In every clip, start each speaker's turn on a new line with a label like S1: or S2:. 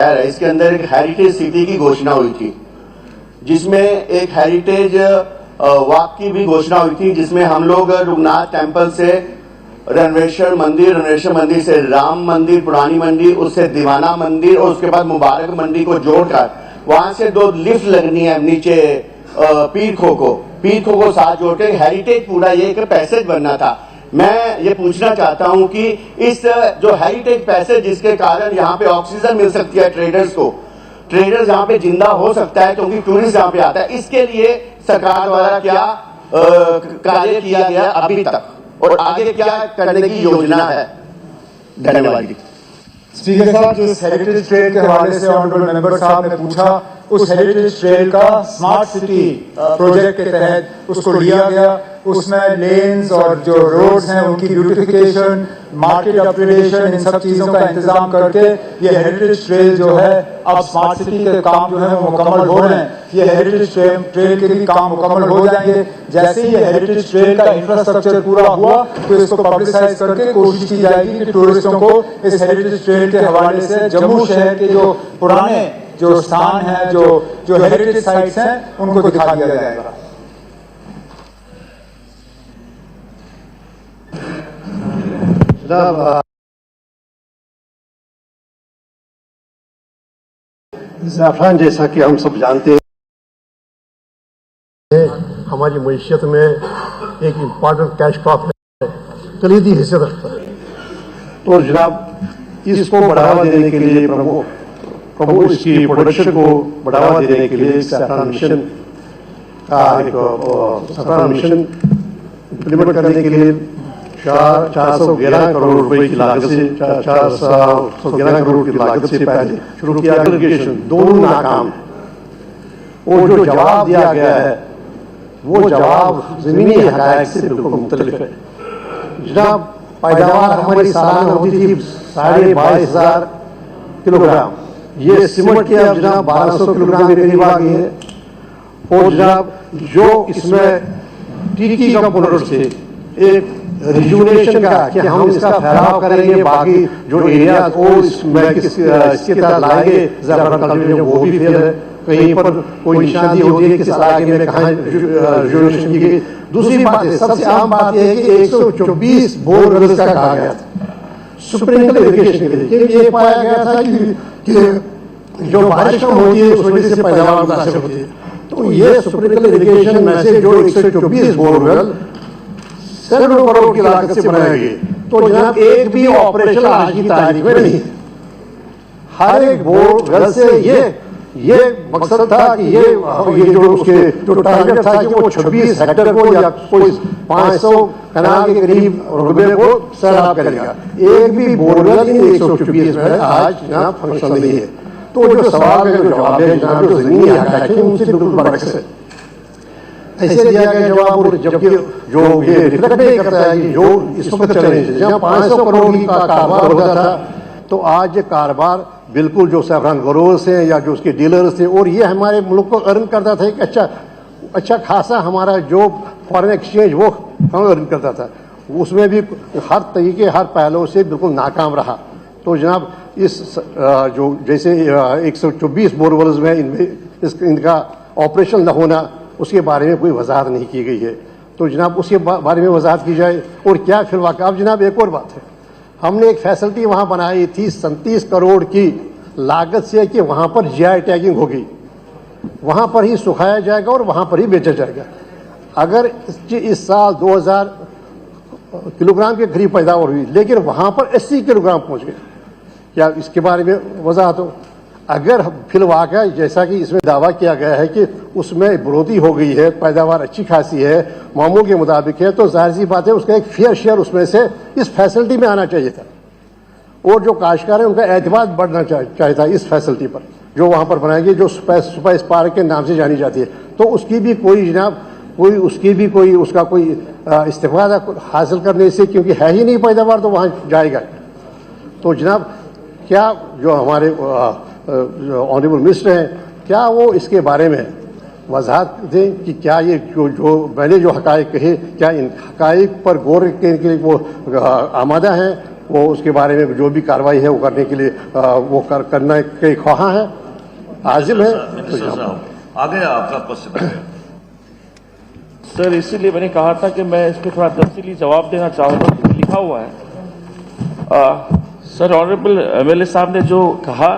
S1: इसके अंदर एक हेरिटेज सिटी की घोषणा हुई थी, जिसमें एक हेरिटेज वॉक की भी घोषणा हुई थी, जिसमें हम लोग रघुनाथ टेम्पल से रणवेश्वर मंदिर से राम मंदिर, पुरानी मंदिर, उससे दीवाना मंदिर और उसके बाद मुबारक मंदिर को जोड़कर वहां से 2 लिफ्ट लगनी है नीचे पीर खो को साथ जोड़ के हेरिटेज पूरा ये एक पैसेज बनना था। मैं ये पूछना चाहता हूं कि इस जो हेरिटेज पैसेज जिसके कारण यहाँ पे ऑक्सीजन मिल सकती है ट्रेडर्स यहाँ पे जिंदा हो सकता है क्योंकि टूरिस्ट यहाँ पे आता है, इसके लिए सरकार द्वारा क्या कार्य किया गया अभी तक और आगे क्या करने की योजना है? धन्यवाद।
S2: स्पीकर साहब, जिस हेरिटेज ट्रेल के हवाले से ऑनरेबल मेंबर साहब ने पूछा, उस हेरिटेज ट्रेल का स्मार्ट सिटी प्रोजेक्ट के तहत उसको लिया गया। उसमें लेन्स और जो रोड्स हैं उनकी ब्यूटिफिकेशन, मार्केट अपग्रेडेशन, इन सब चीजों का इंतजाम करके ये हेरिटेज ट्रेल जो है अब स्मार्ट सिटी के काम जो है वो मुकम्मल हो रहे हैं। ये हेरिटेज ट्रेल के भी काम मुकम्मल हो जाएंगे। जैसे ही हेरिटेज ट्रेल का इंफ्रास्ट्रक्चर पूरा हुआ तो इसको पब्लिसाइज करके कोशिश की जाएगी कि टूरिस्टों को इस हेरिटेज ट्रेल के हवाले से जम्मू शहर के जो पुराने जो स्थान है, जो हेरिटेज साइट्स हैं, उनको दिखा दिया जाएगा।
S3: ज़ाफ़रान, जैसा कि हम सब जानते हैं, हमारी मईशत में एक इम्पॉर्टेंट कैश क्रॉप है, कलीदी हैसियत रखता है। तो जनाब, इसको बढ़ावा देने के लिए प्रमुख इसकी प्रोडक्शन को बढ़ावा देने के लिए ज़ाफ़रान मिशन इम्प्लीमेंट करने के लिए 411 करोड़ रुपए की लागत से 411 करोड़ की लागत से पहले शुरू किया एग्रीगेशन, दोनों नाकाम। और जो जवाब दिया गया है वो जवाब जमीनी हक़ाइक़ से बिल्कुल मुख्तलिफ है। जनाब, पैदावार हमारी सालाना होती थी 22,500 किलोग्राम, ये सिमट के अब जनाब 1200 किलोग्राम के करीब आ गई है। और जनाब, जो इसमें टिक्की कंपोनेंट से एक रिजुनेशन का कि हम इसका फैलाव करेंगे, बाकी जो एरिया को इसके तहत लाएंगे, ज़ाफ़रान कल्टीवेशन वो भी फेल है। कहीं पर कोई निशानी होती है किस इलाके में कहाँ रिजुनेशन की गई। दूसरी बात है, सबसे आम बात यह है कि 124 बोरवेल्स का कहा गया था स्प्रिंकलर इरिगेशन के लिए। ये पाया गया था कि जो बारिश कम होती है उस वजह से पैदावार मुतासिर होती है। तो ये स्प्रिंकलर इरिगेशन में से जो 124 बोरवेल सैकड़ों करोड़ की लागत से बनाए गए, तो जनाब एक भी ऑपरेशन आज की तारीख में नहीं। हर एक बोरवेल से ये मकसद था कि ये जो उसके जो टारगेट था कि वो 26 हेक्टेयर को या कोई 500 कनाल के करीब रकबे को सैराब करेगा। एक भी बोरवेल इन 124 में आज यहाँ फंक्शन नहीं है। तो जो सवाल का जो जवाब है जनाब, जो जमीनी हक़ाइक़ है उनसे बिल्कुल बरअक्स है। ऐसे दिया गया जवाब, और जबकि जो ये रिफ्लेक्ट नहीं करता है कि जो इस वक्त चल रही है, जहाँ 500 करोड़ का कारोबार होता था, तो आज ये कारोबार बिल्कुल जो ज़ाफ़रान ग्रोवर्स हैं या जो उसके डीलर्स थे, और ये हमारे मुल्क को अर्न करता था एक अच्छा खासा हमारा जो फॉरेन एक्सचेंज वो हम अर्न करता था, उसमें भी हर तरीके हर पहलू से बिल्कुल नाकाम रहा। तो जनाब, इस जो जैसे 124 बोरवेल्स में इनका ऑपरेशन न होना, उसके बारे में कोई वजाहत नहीं की गई है। तो जनाब उसके बारे में वजाहत की जाए। और क्या फिर वाक़। अब जनाब एक और बात है, हमने एक फैसिलिटी वहाँ बनाई थी 37 करोड़ की लागत से कि वहाँ पर GI टैगिंग होगी, वहाँ पर ही सुखाया जाएगा और वहाँ पर ही बेचा जाएगा। अगर इस साल 2000 किलोग्राम के करीब पैदावार हुई, लेकिन वहाँ पर 80 किलोग्राम पहुँच गए, क्या इसके बारे में वजाहत हो? अगर फिर वाक़या जैसा कि इसमें दावा किया गया है कि उसमें बढ़ोतरी हो गई है, पैदावार अच्छी खासी है, मामूल के मुताबिक है, तो जाहिर सी बात है उसका एक फेयर शेयर उसमें से इस फैसिलिटी में आना चाहिए था। और जो काश्तकार है उनका एतमाद बढ़ना चाहिए था इस फैसिलिटी पर जो वहाँ पर बनाई गई, जो स्पाइस पार्क के नाम से जानी जाती है। तो उसकी भी कोई जनाब उसका कोई इस्तेफादा हासिल करने से, क्योंकि है ही नहीं पैदावार, तो वहाँ जाएगा। तो जनाब, क्या जो हमारे ऑनरेबल मिनिस्टर हैं, क्या वो इसके बारे में वजाहत दें कि क्या ये जो मैंने जो हक़ाइक़ कहे, क्या इन हक़ाइक़ पर गौर करने के लिए वो आमादा हैं? वो उसके बारे में जो भी कार्रवाई है वो करने के लिए वो करना के ख्वाह है, आजिम है।
S4: आ गया आपका क्वेश्चन।
S5: सर इसीलिए मैंने कहा था कि मैं इस पर थोड़ा तफसीली जवाब देना चाहूँगा। लिखा हुआ है सर, ऑनरेबल एमएलए साहब ने जो कहा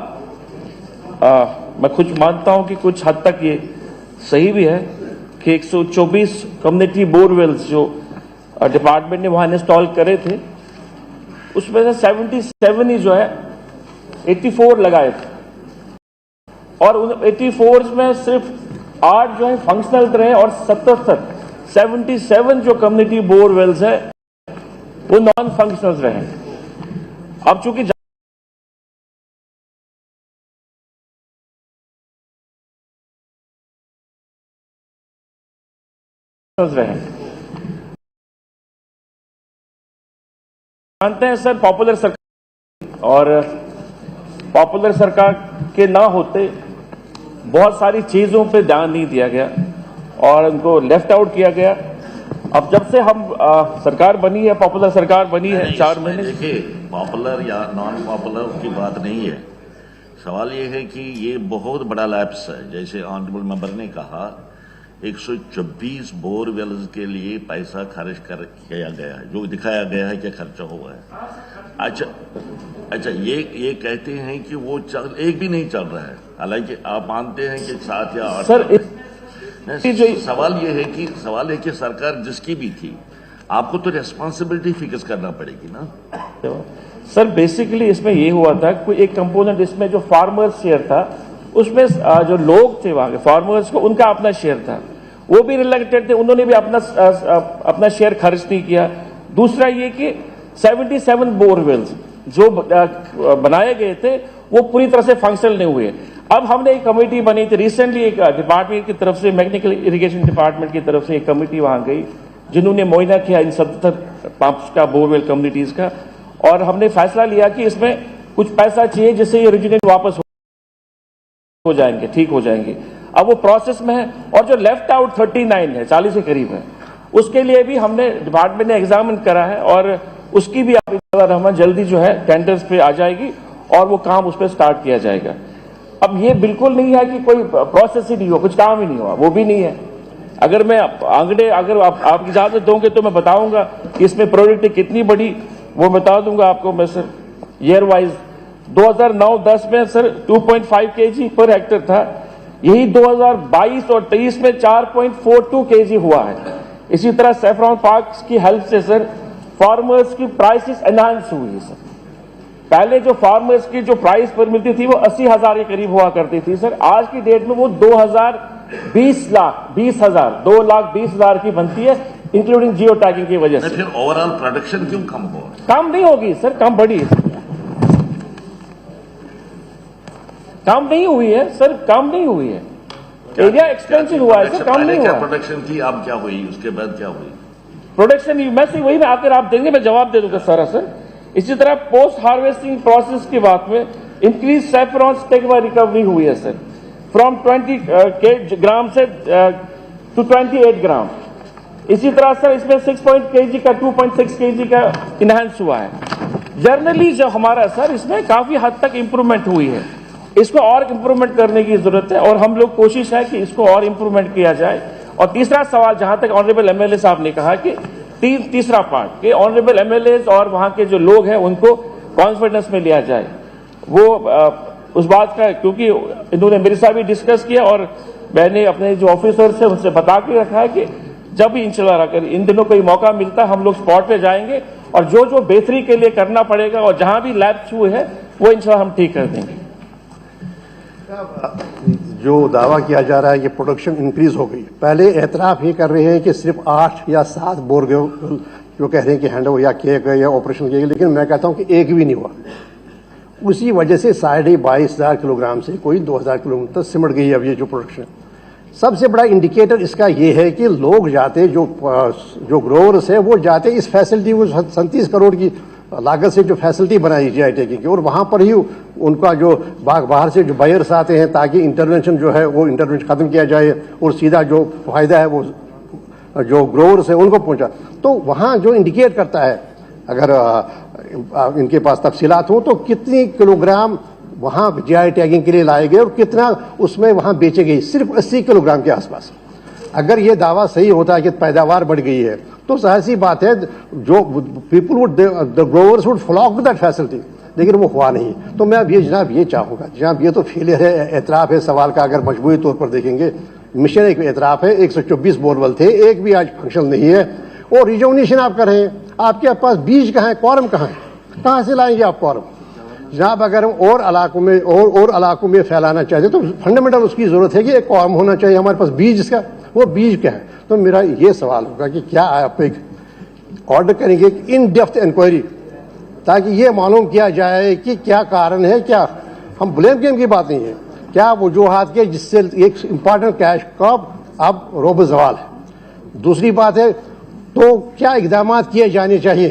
S5: मैं खुद मानता हूं कि कुछ हद तक ये सही भी है कि 124 कम्युनिटी बोरवेल्स जो डिपार्टमेंट ने वहां इंस्टॉल करे थे उसमें से 77 ही जो है 84 लगाए थे और उन 84 में सिर्फ 8 जो है फंक्शनल रहे और 77 जो कम्युनिटी बोरवेल्स है वो नॉन फंक्शनल रहे। अब चूंकि रहे जानते हैं सर, पॉपुलर सरकार और पॉपुलर सरकार के ना होते बहुत सारी चीजों पे ध्यान नहीं दिया गया और उनको लेफ्ट आउट किया गया। अब जब से हम सरकार बनी है, पॉपुलर सरकार बनी है 4 महीने।
S4: देखिए, पॉपुलर या नॉन पॉपुलर की बात नहीं है, सवाल ये है कि ये बहुत बड़ा लैप्स है। जैसे ऑनरेबल मेंबर ने कहा 124 बोरवेल्स के लिए पैसा खर्च किया गया है, जो दिखाया गया है कि खर्चा हुआ है। अच्छा ये कहते हैं कि वो एक भी नहीं चल रहा है, हालांकि आप मानते हैं कि 7 या 8
S5: सर
S4: सवाल ये है कि सरकार जिसकी भी थी आपको तो रेस्पॉन्सिबिलिटी फिक्स करना पड़ेगी ना।
S5: सर बेसिकली इसमें ये हुआ था, कोई एक कंपोनेंट इसमें जो फार्मर्स शेयर था उसमें जो लोग थे वहां के फार्मर्स को उनका अपना शेयर था, वो भी रिलेक्टेड थे, उन्होंने भी अपना शेयर खर्च नहीं किया। दूसरा ये कि 77 बोरवेल्स जो बनाए गए थे वो पूरी तरह से फंक्शनल नहीं हुए। अब हमने एक कमेटी बनी थी रिसेंटली, एक डिपार्टमेंट की तरफ से, मैकेनिकल इरिगेशन डिपार्टमेंट की तरफ से एक कमेटी वहां गई जिन्होंने मुआयना किया इन 77 पंप्स का, बोरवेल कम्युनिटीज का, और हमने फैसला लिया कि इसमें कुछ पैसा चाहिए जिससे ये ओरिजिनेट वापस हो जाएंगे, ठीक हो जाएंगे। अब वो प्रोसेस में है और जो लेफ्ट आउट 39 है, 40 के करीब है, उसके लिए भी हमने डिपार्टमेंट ने एग्जामिन करा है और उसकी भी रहमान जल्दी जो है टेंडर्स पे आ जाएगी और वो काम उस पर स्टार्ट किया जाएगा। अब ये बिल्कुल नहीं है कि कोई प्रोसेस ही नहीं हुआ, कुछ काम ही नहीं हुआ, वो भी नहीं है। अगर मैं आंकड़े अगर आप इजाजत दोगे तो मैं बताऊंगा कि इसमें प्रोडक्टिविटी कितनी बढ़ी, वो बता दूंगा आपको मैं सर। ईयर वाइज 2009-10 में सर 2.5 kg पर हेक्टर था, यही 2022 और 23 में 4.42 kg हुआ है। इसी तरह सैफरॉन पार्क की हेल्प से सर फार्मर्स की प्राइसेस एनहांस हुई है सर। पहले जो फार्मर्स की जो प्राइस पर मिलती थी वो 80,000 के करीब हुआ करती थी सर, आज की डेट में वो 2,20,000 की बनती है, इंक्लूडिंग जियो टैगिंग की वजह से।
S4: फिर ओवरऑल प्रोडक्शन क्यों कम हुआ?
S5: कम नहीं होगी सर, कम बढ़ी है, कम नहीं हुई है सर, कम नहीं हुई है। एरिया एक्सपेंसिव हुआ है सर, कम नहीं हुआ।
S4: प्रोडक्शन थी, अब क्या हुई, उसके बाद क्या हुई?
S5: प्रोडक्शन मैं से वही में आकर आप देंगे, मैं जवाब दे दूंगा सारा सर। इसी तरह पोस्ट हार्वेस्टिंग प्रोसेस की बात में इंक्रीज सैफरॉन स्टेगमा रिकवरी हुई है सर, फ्रॉम 20 ग्राम से टू 28 ग्राम। इसी तरह सर इसमें 6 kg का 2.6 kg का इनहेंस हुआ है। जनरली जो हमारा सर इसमें काफी हद तक इंप्रूवमेंट हुई है, इसको और इंप्रूवमेंट करने की जरूरत है और हम लोग कोशिश है कि इसको और इंप्रूवमेंट किया जाए। और तीसरा सवाल जहां तक ऑनरेबल एमएलए साहब ने कहा कि तीसरा पार्ट कि ऑनरेबल एमएलए और वहां के जो लोग हैं उनको कॉन्फिडेंस में लिया जाए, वो उस बात का, क्योंकि इन्होंने मेरे साथ भी डिस्कस किया और मैंने अपने जो ऑफिसर से उनसे बता के रखा है कि जब भी इंशाल्लाह अगर इन दिनों कोई मौका मिलता है हम लोग स्पॉट पे जाएंगे और जो जो बेहतरी के लिए करना पड़ेगा और जहां भी लैप्स हुए हैं वो इंशाल्लाह हम ठीक कर देंगे।
S3: जो दावा किया जा रहा है कि प्रोडक्शन इंक्रीज हो गई, पहले एतराफ ये कर रहे हैं कि सिर्फ 8 या 7 बोरवेल जो कह रहे हैं कि हैंड ओवर या किए गए या ऑपरेशन किए गए, लेकिन मैं कहता हूं कि एक भी नहीं हुआ। उसी वजह से 22,500 किलोग्राम से कोई 2,000 किलोमीटर तक सिमट गई है अब ये जो प्रोडक्शन। सबसे बड़ा इंडिकेटर इसका ये है कि लोग जाते, जो ग्रोवर्स है वो जाते इस फैसिलिटी को 37 करोड़ की लागत से जो फैसिलिटी बनाई GITech की, और वहां पर ही उनका जो बाहर से जो बायर्स आते हैं ताकि इंटरवेंशन जो है वो इंटरवेंशन खत्म किया जाए और सीधा जो फायदा है वो जो ग्रोवर्स है उनको पहुंचा। तो वहां जो इंडिकेट करता है, अगर इनके पास तफसीलात हो तो कितनी किलोग्राम वहां जीआई टैगिंग के लिए लाए गए और कितना उसमें वहां बेचे गए, सिर्फ 80 किलोग्राम के आसपास। अगर ये दावा सही होता है कि पैदावार बढ़ गई है तो जाहिर सी बात है जो people would the growers would flock with that facility, लेकिन वो हुआ नहीं। तो मैं अब ये जनाब ये चाहूंगा, जनाब ये तो फेलियर है, एतराफ है सवाल का, अगर मजबूरी तौर पर देखेंगे मिशन एक एतराफ है, 124 बोरवेल थे, एक भी आज फंक्शन नहीं है। और रिजर्वेशन आप कर रहे हैं, आपके पास बीज कहाँ है, क्वारम कहाँ है, कहाँ से लाएंगे आप क्वारम? जनाब अगर हम और इलाकों में फैलाना चाहते तो फंडामेंटल उसकी जरूरत है कि एक क्वारम होना चाहिए हमारे पास, बीज इसका वो बीज क्या है। तो मेरा ये सवाल होगा कि क्या आप एक ऑर्डर करेंगे इन डेप्थ इंक्वायरी, ताकि ये मालूम किया जाए कि क्या कारण है, क्या हम ब्लेम गेम की बात नहीं है, क्या वजूहात के जिससे एक इंपॉर्टेंट कैश क्रॉप अब रोब ज़वाल है। दूसरी बात है तो क्या इकदाम किए जाने चाहिए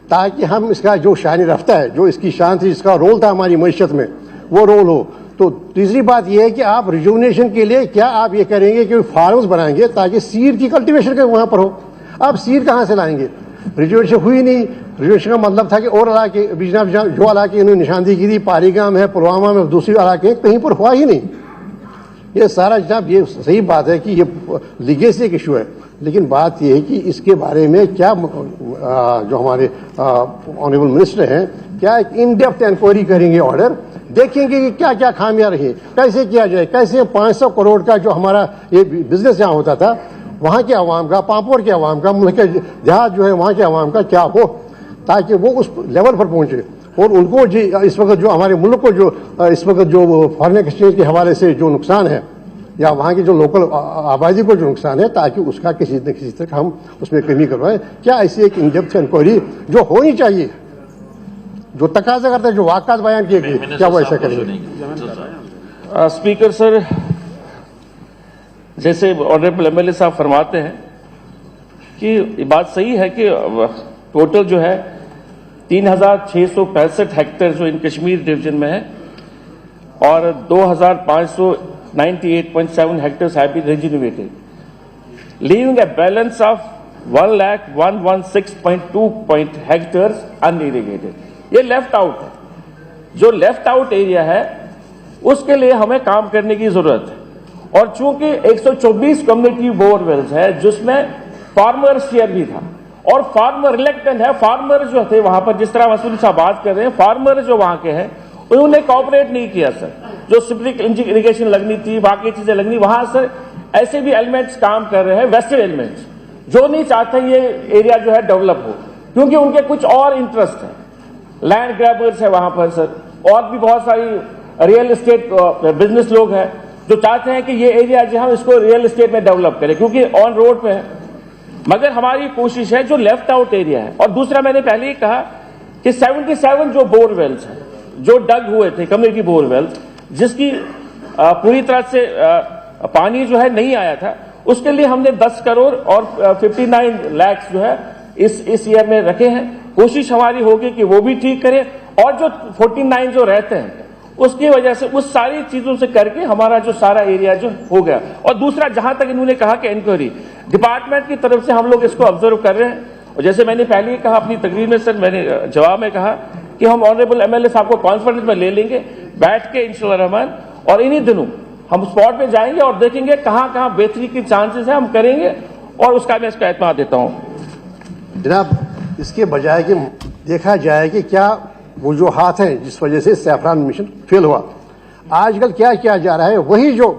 S3: ताकि हम इसका जो शान रफ्ता है, जो इसकी शान थी, जिसका रोल था हमारी मईशत में, वो रोल हो। तो तीसरी बात यह है कि आप रिजुवनेशन के लिए क्या आप ये करेंगे कि फार्म्स बनाएंगे ताकि सीड की कल्टीवेशन के वहां पर हो। आप सीड कहां से लाएंगे? रिजुवनेशन हुई नहीं। रिजुवनेशन का मतलब था कि और इलाके जो इलाके इन्होंने निशानदेही की थी, पालीगाम है, पुलवामा में, दूसरी इलाके कहीं पर हुआ ही नहीं। ये सारा जनाब ये सही बात है कि ये लीगेसी एक इशू है, लेकिन बात यह है कि इसके बारे में क्या जो हमारे ऑनरेबल मिनिस्टर हैं क्या एक इन डेप्थ इंक्वायरी करेंगे, ऑर्डर देखेंगे कि क्या क्या खामियां रही, कैसे किया जाए, कैसे 500 करोड़ का जो हमारा ये बिजनेस यहाँ होता था वहाँ के अवाम का, पापोर के अवाम का, मुल्क के देहात जो है वहाँ के अवाम का क्या हो, ताकि वो उस लेवल पर पहुँचे। और उनको इस वक्त जो हमारे मुल्क को जो इस वक्त जो फॉरेन एक्सचेंज के हवाले से जो नुकसान है या वहाँ की जो लोकल आबादी को जो नुकसान है, ताकि उसका किसी न किसी तरह हम उसमें कमी करवाएं। क्या ऐसी एक इन डेप्थ इंक्वायरी जो होनी चाहिए, जो तकाजा करता है, जो वाक़ात बयान किए गए, क्या वो ऐसा करेंगे?
S5: स्पीकर सर, जैसे ऑनरेबल एमएलए साहब फरमाते हैं कि ये बात सही है कि टोटल जो है 3,665 हेक्टेयर जो इन कश्मीर डिवीजन में है और 2,598.7 hectare have been rejuvenated, leaving a balance of 1,116.2 hectare unirrigated. ये लेफ्ट आउट है। जो लेफ्ट आउट एरिया है उसके लिए हमें काम करने की जरूरत है। और चूंकि 124 कम्युनिटी बोरवेल्स है जिसमें फार्मर शेयर भी था और फार्मर रिलेक्टेंट है, फार्मर जो थे वहां पर, जिस तरह मसूद साहब बात कर रहे हैं, फार्मर जो वहां के हैं उन्होंने कॉपरेट नहीं किया सर। जो स्प्रिंकलर इरिगेशन लगनी थी, बाकी चीजें लगनी, वहां सर ऐसे भी एलिमेंट्स काम कर रहे हैं, वेस्टेड एलिमेंट्स जो नहीं चाहते ये एरिया जो है डेवलप हो, क्योंकि उनके कुछ और इंटरेस्ट है। लैंड ग्रैबर्स है वहां पर सर, और भी बहुत सारी रियल एस्टेट बिजनेस लोग हैं जो चाहते हैं कि ये एरिया जो हम इसको रियल एस्टेट में डेवलप करें, क्योंकि ऑन रोड पे है। मगर हमारी कोशिश है जो लेफ्ट आउट एरिया है। और दूसरा मैंने पहले ही कहा कि 77 जो बोरवेल्स हैं जो डग हुए थे, कम्युनिटी बोरवेल्स, जिसकी पूरी तरह से पानी जो है नहीं आया था, उसके लिए हमने 10 करोड़ और 59 लाख जो है इस ईयर में रखे हैं। कोशिश हमारी होगी कि वो भी ठीक करें, और जो 49 जो रहते हैं उसकी वजह से उस सारी चीजों से करके हमारा जो सारा एरिया जो हो गया। और दूसरा, जहां तक इन्होंने कहा कि इंक्वायरी डिपार्टमेंट की तरफ से हम लोग इसको ऑब्जर्व कर रहे हैं। और जैसे मैंने पहले ही कहा अपनी तकरीर में सर, मैंने जवाब में कहा कि हम ऑनरेबल एमएलए साहब को कॉन्फ्रेंस में ले लेंगे बैठ के इंशाअल्लाह रहमान, और इन्हीं दिनों हम स्पॉट पे जाएंगे और देखेंगे कहां कहां बेहतरी की चांसेस है, हम करेंगे और उसका मैं इसका एतमाद देता हूं।
S3: जनाब, इसके बजाय कि देखा जाए कि क्या वजूहात हैं जिस वजह से सैफरान मिशन फेल हुआ, आजकल क्या किया जा रहा है, वही जो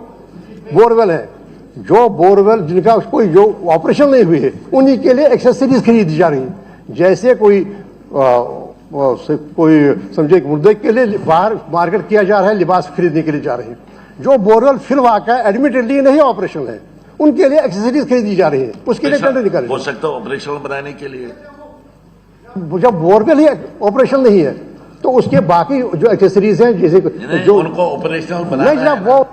S3: बोरवेल है, जो बोरवेल जिनका कोई जो ऑपरेशन नहीं हुई है, उन्हीं के लिए एक्सेसरीज खरीदी जा रही है। जैसे कोई समझे मुद्दे के लिए बाहर मार्केट किया जा रहा है, लिबास खरीदने के लिए जा रहे हैं। जो बोरवेल फिल वाक़ा एडमिटेडली नहीं ऑपरेशन है, उनके लिए एक्सेसरीज खरीदी जा रही है, उसके लिए टेंडर निकाले
S4: हो सकता है ऑपरेशनल बनाने के लिए।
S3: जब बोरवेल ही ऑपरेशन नहीं है तो उसके बाकी जो एक्सेसरीज हैं, जैसे जो
S4: उनको ऑपरेशनल बनाना
S3: नहीं जब वो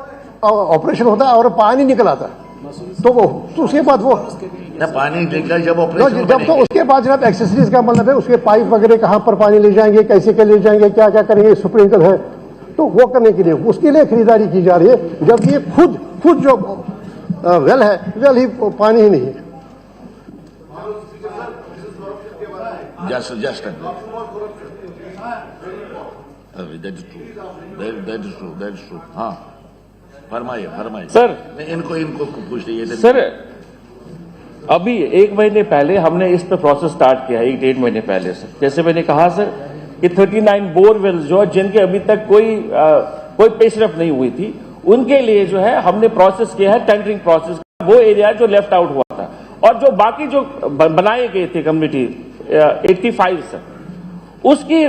S3: ऑपरेशन होता है और पानी निकल आता तो उसके बाद वो
S4: पानी निकल जब ऑपरेशन
S3: जब तो उसके बाद जब एक्सेसरीज का मतलब है, उसके पाइप वगैरह कहाँ पर पानी ले जाएंगे, कैसे क्या ले जाएंगे, क्या क्या करेंगे, स्प्रिंकलर है, तो वो करने के लिए उसके लिए खरीदारी की जा रही है। जब ये खुद जो वेल है, वेल ही पानी ही नहीं है।
S4: Just that is true. हाँ, फरमाइए
S5: सर।
S4: इनको पूछ लीजिए
S5: सर, अभी 1 महीने पहले हमने इस पे प्रोसेस स्टार्ट किया, 1-1.5 महीने पहले सर। जैसे मैंने कहा सर कि 39 बोरवेल्स जो जिनके अभी तक कोई पेशरफ नहीं हुई थी, उनके लिए जो है हमने प्रोसेस किया है टेंडरिंग प्रोसेस। वो एरिया जो लेफ्ट आउट हुआ था और जो बाकी जो बनाए गए थे कम्युनिटी 85 सर, उसकी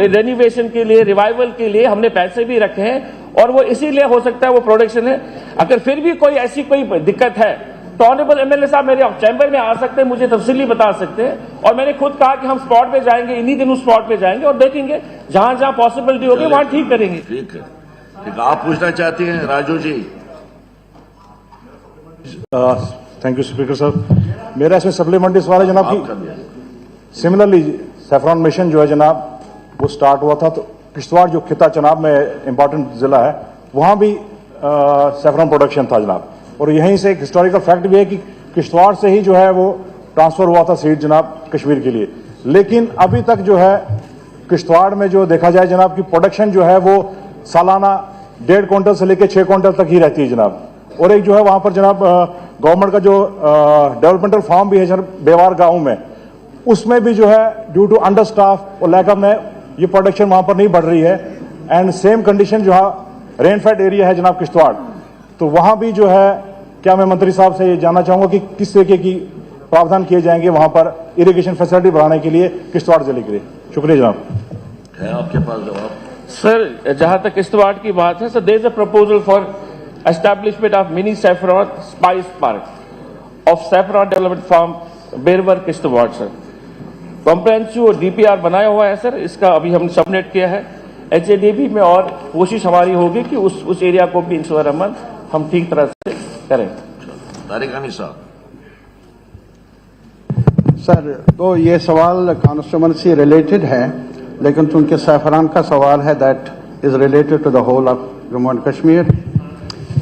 S5: रेनोवेशन के लिए, रिवाइवल के लिए हमने पैसे भी रखे हैं और वो इसीलिए हो सकता है वो प्रोडक्शन है। अगर फिर भी कोई ऐसी कोई दिक्कत है तो ऑनरेबल एमएलए साहब मेरे चैम्बर में आ सकते हैं, मुझे तफसीली बता सकते हैं। और मैंने खुद कहा कि हम स्पॉट पे जाएंगे, इन्हीं दिनों स्पॉट पे जाएंगे और देखेंगे जहां जहां पॉसिबिलिटी होगी वहां ठीक करेंगे।
S4: ठीक है। आप पूछना चाहते हैं Raju ji?
S6: Thank you speaker साहब। मेरा इसमें सप्लीमेंट्री सवाल है जनाब की सिमिलरली सैफरॉन मिशन जो है जनाब वो स्टार्ट हुआ था, तो किश्तवाड़ जो खिता चनाब में इंपॉर्टेंट जिला है वहां भी सैफरॉन प्रोडक्शन था जनाब। और यहीं से एक हिस्टोरिकल फैक्ट भी है कि किश्तवाड़ से ही जो है वो ट्रांसफर हुआ था सीट जनाब कश्मीर के लिए। लेकिन अभी तक जो है किश्तवाड़ में जो देखा जाए जनाब की प्रोडक्शन जो है वो सालाना 1.5 क्विंटल से लेकर 6 क्विंटल तक ही रहती है जनाब। और एक जो है वहां पर जनाब गवर्नमेंट का जो डेवलपमेंटल फार्म भी है जनाब बेवार गांव में, उसमें भी जो है ड्यू टू अंडर स्टाफ और लैक ऑफ में ये प्रोडक्शन वहां पर नहीं बढ़ रही है। एंड सेम कंडीशन जो है रेनफेड एरिया है जनाब किश्तवाड़, तो वहां भी जो है क्या मैं मंत्री साहब से ये जानना चाहूंगा कि किस तरीके की प्रावधान किए जाएंगे वहां पर इरिगेशन फैसिलिटी बढ़ाने के लिए किश्तवाड़ जिले के लिए। शुक्रिया जनाब।
S4: है आपके पास जवाब?
S5: सर, जहां तक किश्तवाड़ की बात है, sir there is a proposal for establishment of mini saffron spice park of saffron development farm Berwar Kishtwar sir. Comprehensive DPR बनाया हुआ है सर, इसका अभी हमने सबमिट किया है एचएडीबी में और कोशिश हमारी होगी कि उस एरिया को भी इंश्योर अमन हम ठीक तरह से करें।
S4: तारिक अमीर साहब।
S7: सर, तो ये सवाल कॉन्स्टिट्यूएंसी रिलेटेड है, लेकिन चूंकि सैफरान का सवाल है that is related to the whole of Jammu and Kashmir,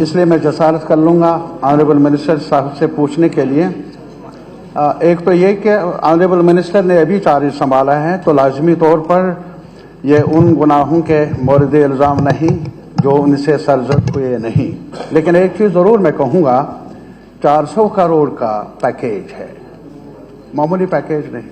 S7: इसलिए मैं जसारत कर लूंगा ऑनरेबल मिनिस्टर साहब से पूछने के लिए। एक तो ये कि ऑनरेबल मिनिस्टर ने अभी चार्ज संभाला है, तो लाजमी तौर पर ये उन गुनाहों के मोरद इल्ज़ाम नहीं जो उनसे सरजद हुए नहीं। लेकिन एक चीज़ ज़रूर मैं कहूँगा, 400 करोड़ का पैकेज है, मामूली पैकेज नहीं।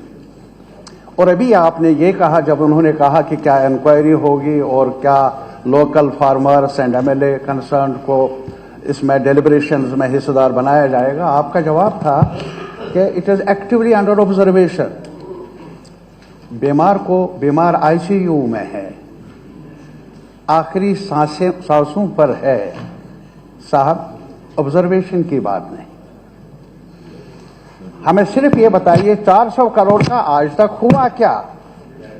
S7: और अभी आपने ये कहा, जब उन्होंने कहा कि क्या इंक्वायरी होगी और क्या local farmers and MLA concern को इसमें डेलिब्रेशंस में हिस्सेदार बनाया जाएगा, आपका जवाब था कि it is actively under observation. बीमार आईसीयू में है, आखिरी सांसों पर है साहब, ऑब्जर्वेशन की बात नहीं। हमें सिर्फ ये बताइए 400 करोड़ का आज तक हुआ क्या?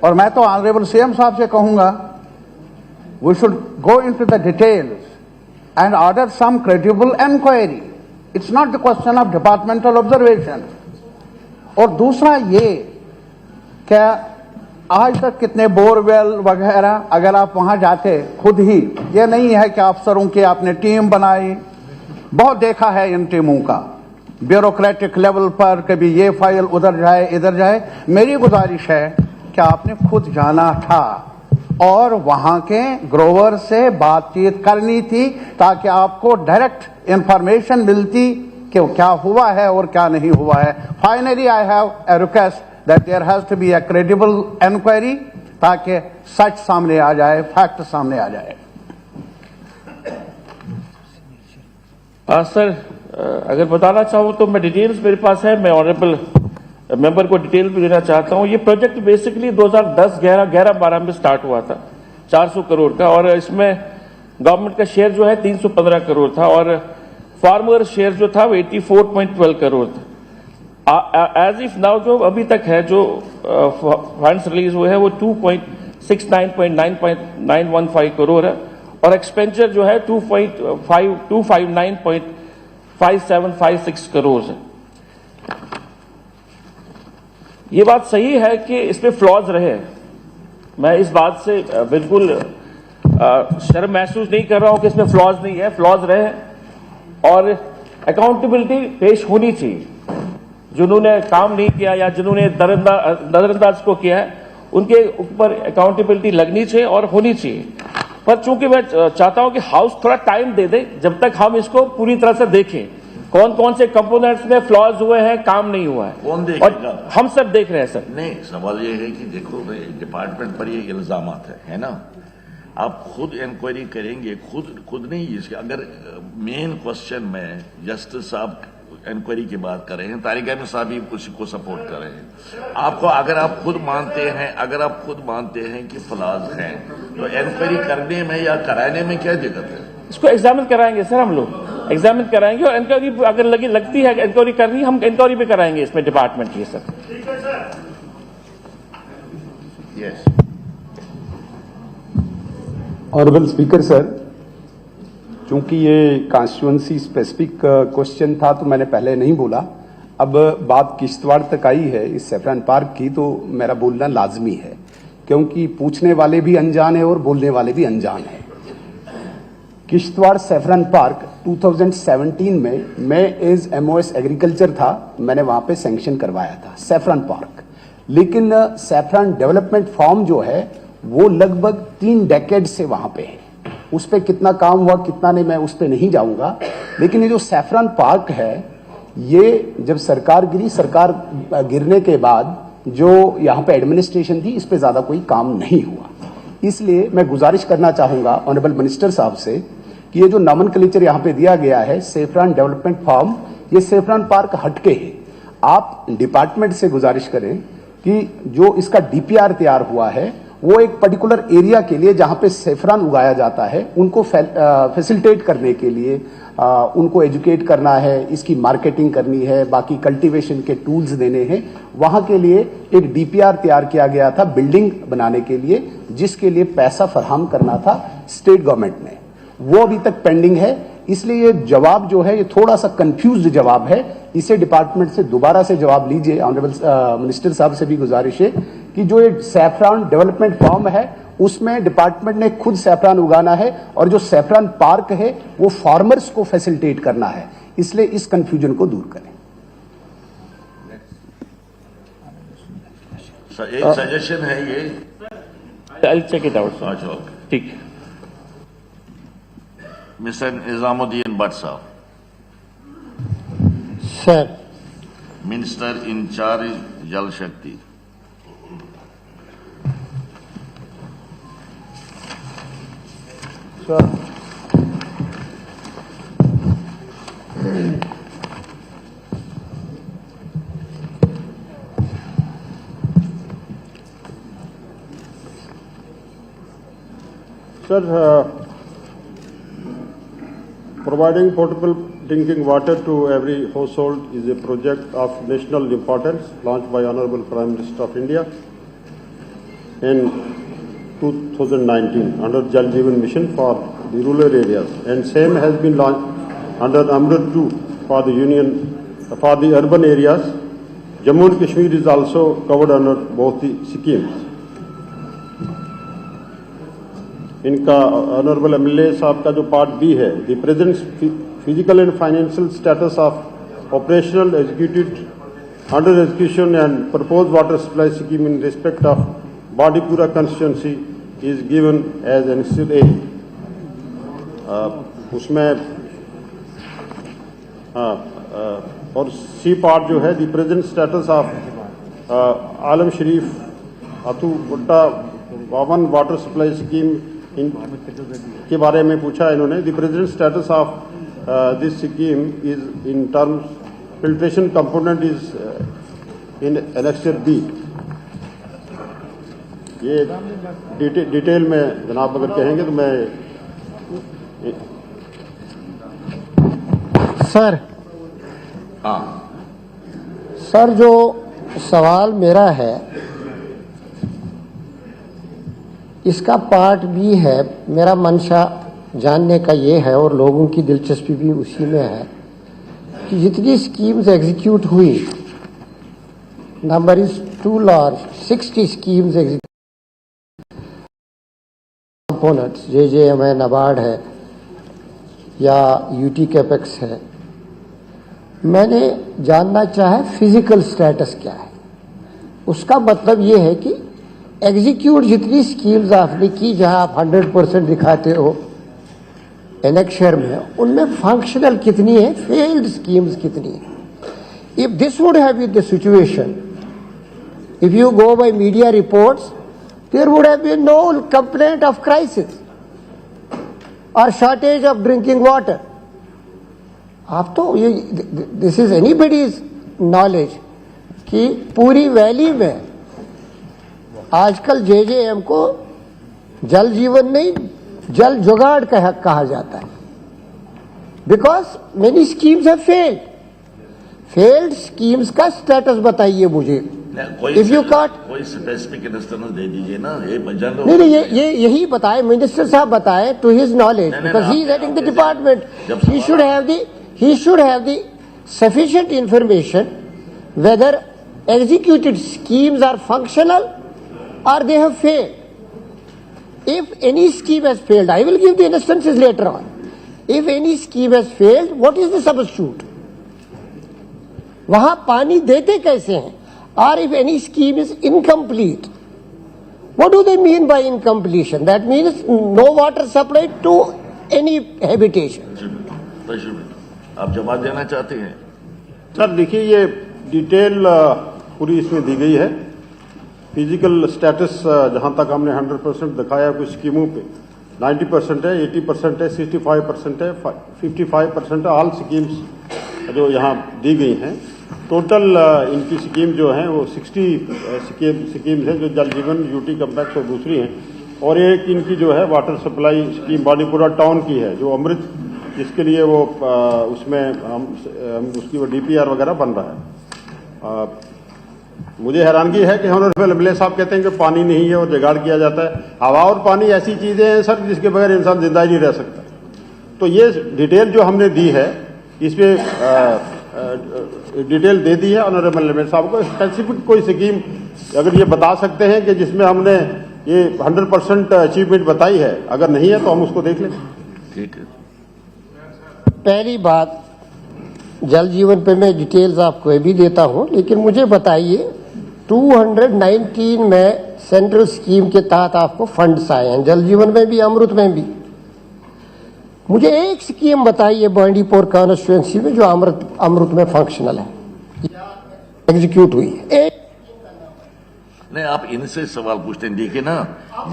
S7: और मैं तो ऑनरेबल सीएम साहब से कहूंगा we should go into the details and order some credible inquiry. It's not the question of departmental observation. और दूसरा ये क्या आज तक कितने बोरवेल वगैरह, अगर आप वहां जाते खुद ही, ये नहीं है कि अफसरों की आपने टीम बनाई, बहुत देखा है इन टीमों का ब्यूरोक्रेटिक लेवल पर, कभी ये फाइल उधर जाए इधर जाए। मेरी गुजारिश है कि आपने खुद जाना था और वहां के ग्रोवर से बातचीत करनी थी, ताकि आपको डायरेक्ट इंफॉर्मेशन मिलती कि क्या हुआ है और क्या नहीं हुआ है। Finally I have a request that there has to be a credible inquiry, ताकि सच सामने आ जाए, फैक्ट सामने आ जाए।
S5: सर, अगर बताना चाहूँ तो मैं डिटेल्स मेरे पास है, मैं ऑनरेबल मेंबर को डिटेल भी देना चाहता हूँ। ये प्रोजेक्ट बेसिकली 2010-11-12 में स्टार्ट हुआ था 400 करोड़ का, और इसमें गवर्नमेंट का शेयर जो है 315 करोड़ था और फार्मर शेयर जो था वो 84.12 करोड़ था। एज इफ नाउ जो अभी तक है जो फंड्स रिलीज हुए हैं वो 269.915 करोड़ है और एक्सपेंचर जो है 259.5756 करोड़ है। ये बात सही है कि इसमें फ्लॉज रहे, मैं इस बात से बिल्कुल शर्म महसूस नहीं कर रहा हूं कि इसमें फ्लॉज नहीं है, फ्लॉज रहे और अकाउंटेबिलिटी पेश होनी चाहिए। जिन्होंने काम नहीं किया या जिन्होंने नजरअंदाज को किया है उनके ऊपर अकाउंटेबिलिटी लगनी चाहिए और होनी चाहिए। पर चूंकि मैं चाहता हूं कि हाउस थोड़ा टाइम दे दे जब तक हम इसको पूरी तरह से देखें, कौन कौन से कंपोनेंट्स में फ्लॉज हुए हैं, काम नहीं हुआ है।
S4: कौन देखेगा?
S5: और हम सब देख रहे हैं सर।
S4: नहीं, सवाल ये है कि देखो डिपार्टमेंट पर ये इल्जामात है ना, आप खुद इंक्वायरी करेंगे, खुद नहीं। इसके अगर मेन क्वेश्चन में जस्टिस साहब इंक्वायरी की बात कर रहे हैं, तारिक अहमद साहब भी उसी को सपोर्ट कर रहे हैं। आपको अगर आप खुद मानते हैं कि फ्लॉज हैं, तो इंक्वायरी करने में या कराने में क्या दिक्कत है?
S5: इसको एग्जामिन कराएंगे सर, हम लोग एग्जामिन कराएंगे और इंक्वायरी अगर लगती है इंक्वायरी करनी, हम इंक्वायरी भी कराएंगे इसमें डिपार्टमेंट की sir.
S4: Yes
S8: honourable speaker sir, चूंकि ये कॉन्स्टिट्यूंसी स्पेसिफिक क्वेश्चन था तो मैंने पहले नहीं बोला। अब बात किश्तवाड़ तक आई है इस सैफरान पार्क की, तो मेरा बोलना लाजमी है क्योंकि पूछने वाले भी अनजान है और बोलने वाले भी अनजान है। किश्तवाड़ सैफरान पार्क 2017 में मैं एज MOS एग्रीकल्चर था, मैंने वहां पे सैंक्शन करवाया था सैफरान पार्क। लेकिन सैफरान डेवलपमेंट फॉर्म जो है वो लगभग 3 डेकेड से वहां पे है। उस पर कितना काम हुआ कितना नहीं, मैं उस पर नहीं जाऊंगा। लेकिन ये जो सैफरान पार्क है, ये जब सरकार गिरने के बाद जो यहाँ पे एडमिनिस्ट्रेशन थी, इस पे ज्यादा कोई काम नहीं हुआ। इसलिए मैं गुजारिश करना चाहूंगा ऑनरेबल मिनिस्टर साहब से कि ये जो नॉमेनक्लेचर यहाँ पे दिया गया है सैफरान डेवलपमेंट फॉर्म, ये सैफरान पार्क हटके है। आप डिपार्टमेंट से गुजारिश करें कि जो इसका DPR तैयार हुआ है वो एक पर्टिकुलर एरिया के लिए जहां पे सैफरान उगाया जाता है, उनको फैसिलिटेट करने के लिए उनको एजुकेट करना है, इसकी मार्केटिंग करनी है, बाकी कल्टीवेशन के टूल्स देने हैं, वहां के लिए एक DPR तैयार किया गया था बिल्डिंग बनाने के लिए, जिसके लिए पैसा फराहम करना था स्टेट गवर्नमेंट ने, वो अभी तक पेंडिंग है। इसलिए ये जवाब जो है ये थोड़ा सा कंफ्यूज्ड जवाब है, इसे डिपार्टमेंट से दोबारा से जवाब लीजिए। ऑनरेबल मिनिस्टर साहब से भी गुजारिश है कि जो ये सैफरान डेवलपमेंट फॉर्म है उसमें डिपार्टमेंट ने खुद सैफरान उगाना है और जो सैफरान पार्क है वो फार्मर्स को फैसिलिटेट करना है, इसलिए इस कंफ्यूजन को दूर करें।
S4: सर एक सजेशन है ये,
S5: I'll check it out, sir.
S4: अच्छा
S5: ठीक।
S4: मिस्टर निजामुद्दीन भट्ट साहब,
S9: सर,
S4: मिनिस्टर इंचार्ज जल शक्ति।
S3: Sir, providing potable drinking water to every household is a project of national importance launched by Honorable Prime Minister of India in 2019 under Jal Jeevan Mission for the rural areas, and same has been launched under Amrit 2 for the urban areas. Jammu and Kashmir is also covered under both the schemes. इनका honourable MLA साहब का जो part B है, the present physical and financial status of operational executed under execution and propose water supply scheme in respect of Badipura constituency is given as annexure A। उसमें और C part जो है, the present status of Alam Sharif अतु गुड्डा वावन water supply scheme के बारे में पूछा इन्होंने। The present status of this scheme is in terms filtration component is in annexure B। ये डिटेल में जनाब अगर कहेंगे तो मैं
S9: सर,
S4: हाँ
S9: सर जो सवाल मेरा है इसका पार्ट B है। मेरा मंशा जानने का ये है और लोगों की दिलचस्पी भी उसी में है कि जितनी स्कीम्स एग्जीक्यूट हुई, number is too large, 60 schemes components, JJM है, नाबार्ड है या UT कैपेक्स है। मैंने जानना चाहा फिजिकल स्टेटस क्या है। उसका मतलब ये है कि एग्जीक्यूट जितनी स्कीम्स आपने की जहां आप 100% दिखाते हो एनेक्शर में, उनमें फंक्शनल कितनी है, फेल्ड स्कीम्स कितनी है? If this would have been the situation, if you go by media reports, there would have been no complaint of crisis और शॉर्टेज ऑफ ड्रिंकिंग वाटर। आप तो ये, दिस इज एनीबडीज नॉलेज कि पूरी valley में आजकल जेजेएम को जल जीवन नहीं, जल जुगाड़ कहा जाता है, because many schemes have failed. Failed schemes का स्टेटस बताइए मुझे। इफ यू काट
S4: कोई स्पेसिफिक इंस्टेंस दे दीजिए ना, ये
S9: नहीं, ये यही बताए, मिनिस्टर साहब बताए to his knowledge, because he is heading the department. He should have the sufficient information whether executed schemes are functional or they have failed. If any scheme has failed, I will give the instances later on. If any scheme has failed, what is the substitute? वहां पानी देते कैसे हैं? Or if any scheme is incomplete, what do they mean by incompletion? That means no water supply to any habitation.
S4: आप जवाब देना चाहते हैं?
S3: सर देखिए, ये डिटेल पूरी इसमें दी गई है। फिजिकल स्टेटस जहां तक हमने 100% दिखाया, कुछ स्कीमों पे 90% है, 80% है, 65% है, 55% है। ऑल स्कीम्स जो यहाँ दी गई हैं, टोटल इनकी स्कीम जो है वो 60 स्कीम्स है, जो जल जीवन, यूटी कम्पैक्ट और दूसरी हैं। और एक इनकी जो है water supply scheme Bandipora town की है, जो अमृत, जिसके लिए वो उसमें हम उसकी वो डीपीआर वगैरह बन रहा है। मुझे हैरानगी है कि ऑनरेबल एमएलए साहब कहते हैं कि पानी नहीं है और जुगाड़ किया जाता है। हवा और पानी ऐसी चीजें हैं सर जिसके बगैर इंसान जिंदा ही नहीं रह सकता। तो ये डिटेल जो हमने दी है, इसमें डिटेल दे दी है ऑनरेबल एमएलए साहब को। स्पेसिफिक कोई स्कीम अगर ये बता सकते हैं कि जिसमें हमने ये 100% अचीवमेंट बताई है, अगर नहीं है तो हम उसको देख लें।
S4: ठीक है।
S9: पहली बात, जल जीवन पे मैं डिटेल्स आपको भी देता हूं, लेकिन मुझे बताइए 219 में सेंट्रल स्कीम के तहत आपको फंड्स आए हैं, जल जीवन में भी, अमृत में भी। मुझे एक स्कीम बताइए बांडीपुर कॉन्स्टिट्यूएंसी में जो अमृत में फंक्शनल है, एग्जीक्यूट हुई है।
S4: नहीं, आप इनसे सवाल पूछते हैं। देखिए ना,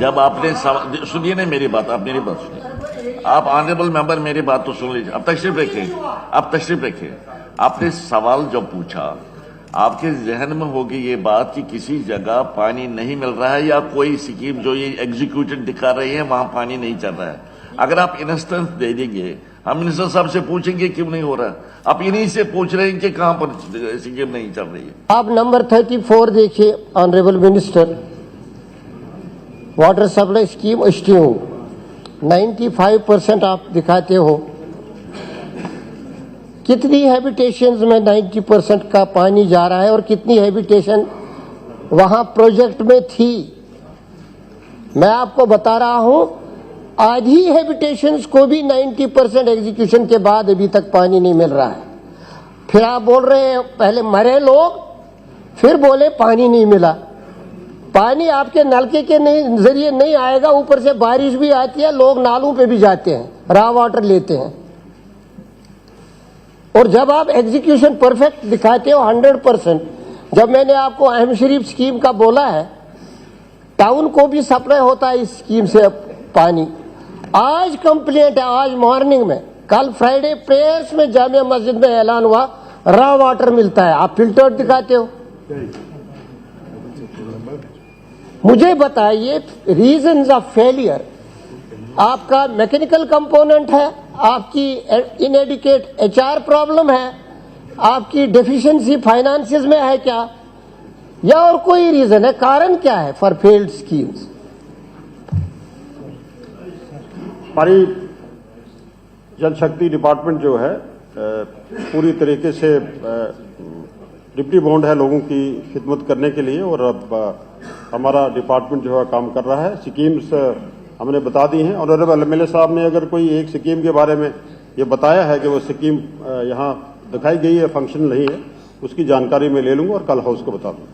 S4: जब आपने सवाल सुनिए ना मेरी बात, आप मेरी बात सुनिए। आप ऑनरेबल मेंबर मेरी बात तो सुन लीजिए। अब तशरीफ रखें। आपने सवाल जब पूछा, आपके जहन में होगी ये बात कि किसी जगह पानी नहीं मिल रहा है या कोई स्कीम जो ये एग्जीक्यूटेड दिखा रही है वहां पानी नहीं चल रहा है। अगर आप इंस्टेंस दे देंगे, हम मिनिस्टर साहब से पूछेंगे क्यों नहीं हो रहा। आप इन्हीं से पूछ रहे हैं कि कहां पर स्कीम नहीं चल रही है।
S9: आप नंबर 34 देखिए honourable minister, water supply scheme अस्ट्यूम 95% आप दिखाते हो। कितनी हैबिटेशंस में 90% का पानी जा रहा है और कितनी हैबिटेशन वहां प्रोजेक्ट में थी? मैं आपको बता रहा हूं, आधी हैबिटेशंस को भी 90% एग्जीक्यूशन के बाद अभी तक पानी नहीं मिल रहा है। फिर आप बोल रहे हैं पहले मरे लोग, फिर बोले पानी नहीं मिला। पानी आपके नलके के जरिए नहीं आएगा, ऊपर से बारिश भी आती है, लोग नालों पे भी जाते हैं, रॉ वाटर लेते हैं। और जब आप एग्जीक्यूशन परफेक्ट दिखाते हो 100%, जब मैंने आपको अहम शरीफ स्कीम का बोला है, टाउन को भी सप्लाई होता है इस स्कीम से पानी। आज कंप्लेंट है, आज मॉर्निंग में, कल फ्राइडे प्रेयर्स में जामिया मस्जिद में ऐलान हुआ रॉ वाटर मिलता है, आप फिल्टर्ड दिखाते हो। मुझे बताइए रीजंस ऑफ फेलियर। आपका मैकेनिकल कंपोनेंट है, आपकी इनएडिकेट एचआर प्रॉब्लम है, आपकी डेफिशिएंसी फाइनेंसेस में है क्या, या और कोई रीजन है? कारण क्या है फॉर फेल्ड स्कीम्स?
S3: हमारी जल शक्ति डिपार्टमेंट जो है पूरी तरीके से डिप्टी बॉन्ड है लोगों की खिदमत करने के लिए, और अब हमारा डिपार्टमेंट जो है काम कर रहा है। स्कीम्स हमने बता दी हैं। ऑनरेबल एमएलए साहब ने अगर कोई एक स्कीम के बारे में ये बताया है कि वो स्कीम यहाँ दिखाई गई है, फंक्शन नहीं है, उसकी जानकारी मैं ले लूंगा और कल हाउस को बता दूंगा।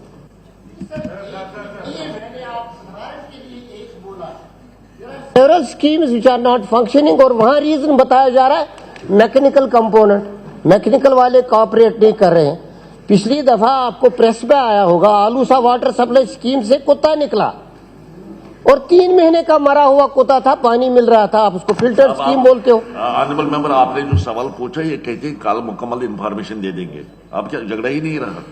S9: several schemes which are not functioning और वहां रीजन बताया जा रहा है मैकेनिकल कंपोनेंट, मैकेनिकल वाले कॉपरेट नहीं कर रहे हैं। पिछली दफा आपको प्रेस में आया होगा, आलूसा वाटर सप्लाई स्कीम से कुत्ता निकला और 3 महीने का मरा हुआ कुत्ता था, पानी मिल रहा था, आप उसको फिल्टर स्कीम बोलते हो।
S4: ऑनरेबल मेंबर, आपने जो सवाल पूछा ये कहते हैं कल मुकम्मल इंफॉर्मेशन दे देंगे। अब क्या झगड़ा ही नहीं रहा,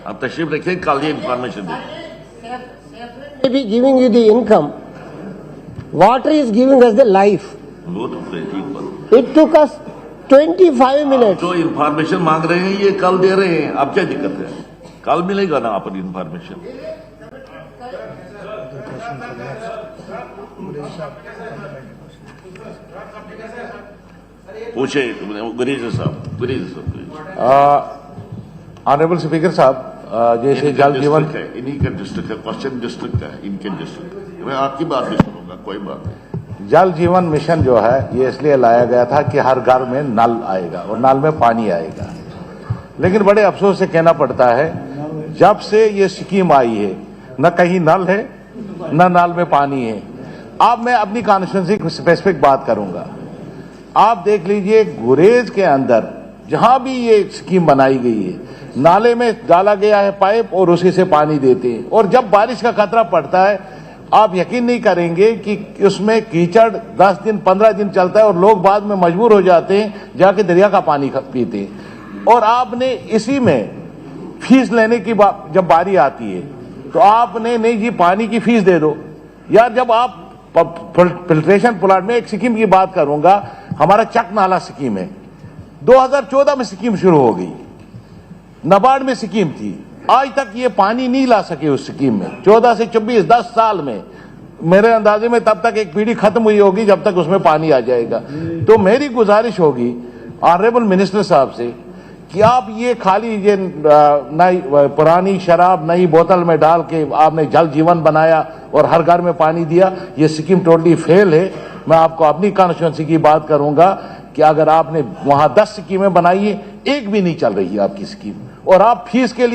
S4: आप तशरीफ रखिए, कल ये इंफॉर्मेशन देंगे।
S9: Maybe giving you the income, water is giving us the life.
S4: वो तो ठीक बात।
S9: It took us 25 minutes.
S4: जो इंफॉर्मेशन मांग रहे हैं ये कल दे रहे हैं, अब क्या दिक्कत है? कल मिलेगा ना आपको इंफॉर्मेशन। पूछे गुरीज साहब।
S10: ऑनरेबल स्पीकर साहब, जैसे जल जीवन
S4: इन्हीं का डिस्ट्रिक्ट है, क्वेश्चन डिस्ट्रिक्ट है, इनके डिस्ट्रिक्ट। मैं आपकी बात भी सुनूंगा, कोई बात नहीं।
S10: जल जीवन मिशन जो है ये इसलिए लाया गया था कि हर घर में नल आएगा और नल में पानी आएगा, लेकिन बड़े अफसोस से कहना पड़ता है जब से ये स्कीम आई है न कहीं नल है न नल में पानी है। अब मैं अपनी कॉन्स्टिट्यूंसी की स्पेसिफिक बात करूंगा। आप देख लीजिए गुरेज के अंदर जहां भी ये स्कीम बनाई गई है, नाले में डाला गया है पाइप और उसी से पानी देते हैं, और जब बारिश का खतरा पड़ता है आप यकीन नहीं करेंगे कि उसमें कीचड़ 10 दिन 15 दिन चलता है और लोग बाद में मजबूर हो जाते हैं जाके दरिया का पानी पीते हैं। और आपने इसी में फीस लेने की जब बारी आती है तो आपने नहीं जी पानी की फीस दे दो यार। जब आप फिल्ट्रेशन प्लांट में एक स्कीम की बात करूंगा, हमारा चक नाला स्कीम है, 2014 में स्कीम शुरू हो गई, नाबार्ड में स्कीम थी, आज तक ये पानी नहीं ला सके उस स्कीम में। 14 से 24 10 साल में मेरे अंदाजे में तब तक एक पीढ़ी खत्म हुई होगी जब तक उसमें पानी आ जाएगा। तो मेरी गुजारिश होगी ऑनरेबल मिनिस्टर साहब से कि आप ये खाली ये नई पुरानी शराब नई बोतल में डाल के आपने जल जीवन बनाया और हर घर में पानी दिया, ये स्कीम टोटली फेल है। मैं आपको अपनी कॉन्स्टिट्यूंसी की बात करूंगा कि अगर आपने वहां 10 स्कीमें बनाई है, एक भी नहीं चल रही है आपकी स्कीम। और आप फीस के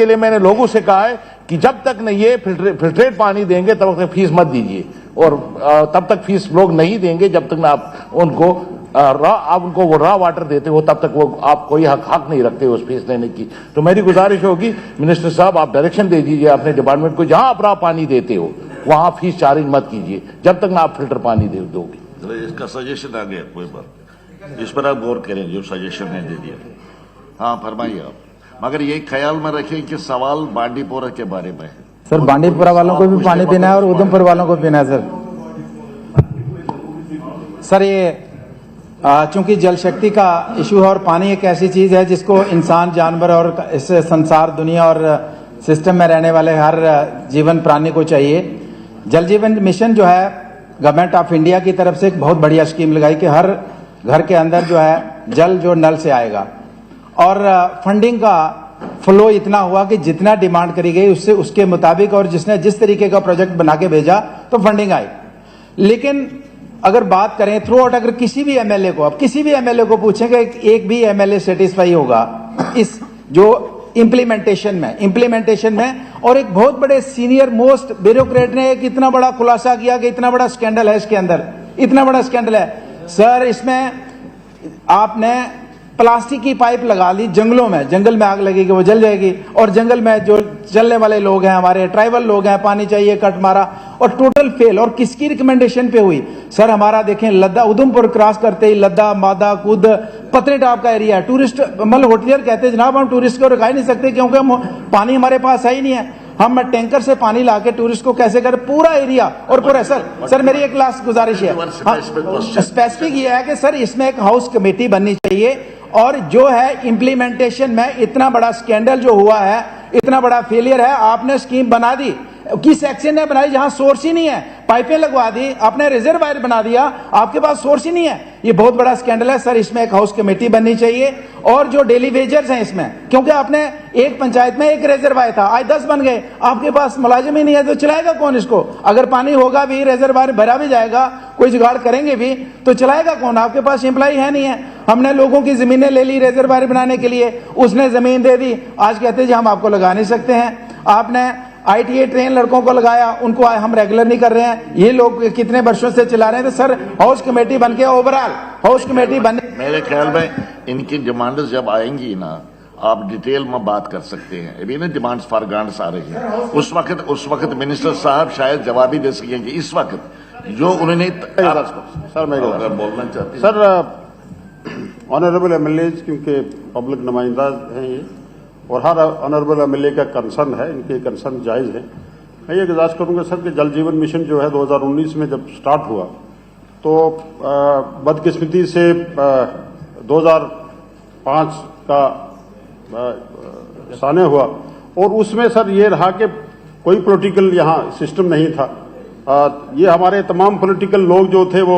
S10: लिए मैंने लोगों से कहा है कि जब तक न ये फिल्ट्रेट पानी देंगे तब तक फीस मत दीजिए, और तब तक फीस लोग नहीं देंगे जब तक न आप उनको वो रॉ वाटर देते हो, तब तक वो आप कोई हक नहीं रखते उस फीस लेने की। तो मेरी गुजारिश होगी मिनिस्टर साहब, आप डायरेक्शन दे दीजिए अपने डिपार्टमेंट को, जहां आप रॉ पानी देते हो वहां फीस चार्ज मत कीजिए जब तक ना आप फिल्टर पानी दोगे।
S4: इसका सजेशन आ गया, कोई बात इस पर आप गौर करें जो सजेशन है दे दिया। हाँ फरमाइए आप, मगर ये ख्याल में रखें कि सवाल बांडीपोरा के बारे में है।
S11: सर बांडीपोरा वालों को भी पानी पीना है और उधमपुर वालों को पीना है सर। ये चूंकि जल शक्ति का इशू है और पानी एक ऐसी चीज है जिसको इंसान जानवर और इस संसार दुनिया और सिस्टम में रहने वाले हर जीवन प्राणी को चाहिए। जल जीवन मिशन जो है गवर्नमेंट ऑफ इंडिया की तरफ से एक बहुत बढ़िया स्कीम लगाई कि हर घर के अंदर जो है जल जो नल से आएगा, और फंडिंग का फ्लो इतना हुआ कि जितना डिमांड करी गई उससे उसके मुताबिक और जिसने जिस तरीके का प्रोजेक्ट बना के भेजा तो फंडिंग आई। लेकिन अगर बात करें थ्रू आउट, अगर किसी भी एमएलए को, अब किसी भी एमएलए को पूछेंगे, एक भी एमएलए सेटिस्फाई होगा इस जो इंप्लीमेंटेशन में। और एक बहुत बड़े सीनियर मोस्ट ब्यूरोक्रेट ने एक इतना बड़ा खुलासा किया कि इतना बड़ा स्कैंडल है इसके अंदर, इतना बड़ा स्कैंडल है सर। इसमें आपने प्लास्टिक की पाइप लगा ली जंगलों में, जंगल में आग लगेगी वो जल जाएगी, और जंगल में जो चलने वाले लोग हैं हमारे ट्राइबल लोग हैं, पानी चाहिए कट मारा, और टोटल फेल। और किसकी रिकमेंडेशन पे हुई सर? हमारा देखें लद्दा उधमपुर क्रॉस करते ही लद्दा मादा कूद पत्नीटॉप का एरिया है, टूरिस्ट मतलब होटलियर कहते हैं जनाब हम टूरिस्ट को रुका ही नहीं सकते क्योंकि हम पानी हमारे पास है ही नहीं है। हम टैंकर से पानी लाके टूरिस्ट को कैसे करें? पूरा एरिया और पूरा सर मेरी एक लास्ट गुजारिश है, स्पेसिफिक ये है कि सर इसमें एक हाउस कमेटी बननी चाहिए, और जो है इंप्लीमेंटेशन में इतना बड़ा स्कैंडल जो हुआ है, इतना बड़ा फेलियर है। आपने स्कीम बना दी, किस एक्शन ने बनाई जहां सोर्स ही नहीं है, पाइपें लगवा दी, आपने रिजर्वायर बना दिया, आपके पास सोर्स ही नहीं है। ये बहुत बड़ा स्कैंडल है सर, इसमें एक हाउस कमेटी बननी चाहिए। और जो डेली वेजर्स हैं इसमें, क्योंकि आपने एक पंचायत में एक रिजर्वायर था, आज 10 बन गए, आपके पास मुलाजिम ही नहीं है तो चलाएगा कौन इसको? अगर पानी होगा भी, रिजर्वायर भरा भी जाएगा, कोई जुगाड़ करेंगे भी तो चलाएगा कौन? आपके पास एम्प्लॉय है नहीं है। हमने लोगों की जमीनें ले ली रिजर्वायर बनाने के लिए, उसने जमीन दे दी, आज कहते हैं हम आपको लगा नहीं सकते हैं। आपने ITA ट्रेन लड़कों को लगाया, उनको हम रेगुलर नहीं कर रहे हैं। ये लोग कितने वर्षों से चला रहे हैं। तो सर हाउस कमेटी बन के ओवरऑल हाउस कमेटी बन,
S4: मेरे ख्याल में इनकी डिमांड्स जब आएंगी ना, आप डिटेल में बात कर सकते हैं। अभी ना डिमांड्स फॉर ग्रांट्स आ रही है, उस वक्त मिनिस्टर साहब शायद जवाब ही दे सकेंगे। इस वक्त जो उन्होंने
S3: सर मैं
S4: बोलना चाहते
S3: सर ऑनरेबल एमएलएज क्योंकि पब्लिक नुमाइंदा हैं ये, और हर ऑनरेबल एमएलए का कंसर्न है, इनके कंसर्न जायज़ है। मैं ये गुजारिश करूंगा सर कि जल जीवन मिशन जो है 2019 में जब स्टार्ट हुआ तो बदकिस्मती से 2005 का साने हुआ, और उसमें सर ये रहा कि कोई पॉलिटिकल यहाँ सिस्टम नहीं था। ये हमारे तमाम पॉलिटिकल लोग जो थे वो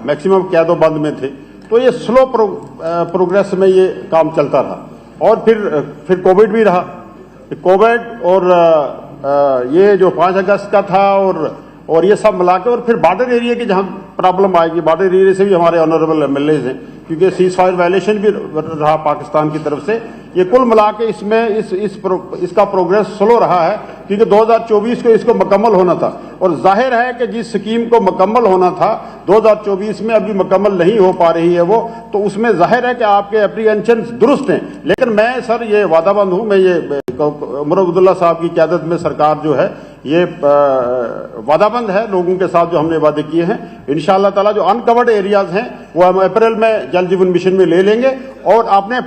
S3: मैक्सिमम कैदो बंद में थे, तो ये स्लो प्रोग्रेस में ये काम चलता रहा। और फिर कोविड भी रहा, कोविड और ये जो 5 अगस्त का था और ये सब मिला के, और फिर बॉर्डर एरिया की जहां प्रॉब्लम आएगी, बॉर्डर एरिया से भी हमारे ऑनरेबल एमएलएज हैं, क्योंकि सीज फायर वायलेशन भी रहा पाकिस्तान की तरफ से। ये कुल मिला के इसमें इसका प्रोग्रेस स्लो रहा है, क्योंकि 2024 को इसको मुकम्मल होना था, और जाहिर है कि जिस स्कीम को मुकम्मल होना था 2024 में अभी मुकम्मल नहीं हो पा रही है वो, तो उसमें जाहिर है कि आपके एप्रीहेंशन दुरुस्त हैं। लेकिन मैं सर ये वादाबंद हूं, मैं ये उमर अब्दुल्ला साहब की क़यादत में सरकार जो है ये वादाबंद है लोगों के साथ, जो हमने वादे किए हैं। इंशाअल्लाह ताला जो अनकवर्ड एरियाज हैं वो हम अप्रैल में जल जीवन मिशन में ले लेंगे, और अपने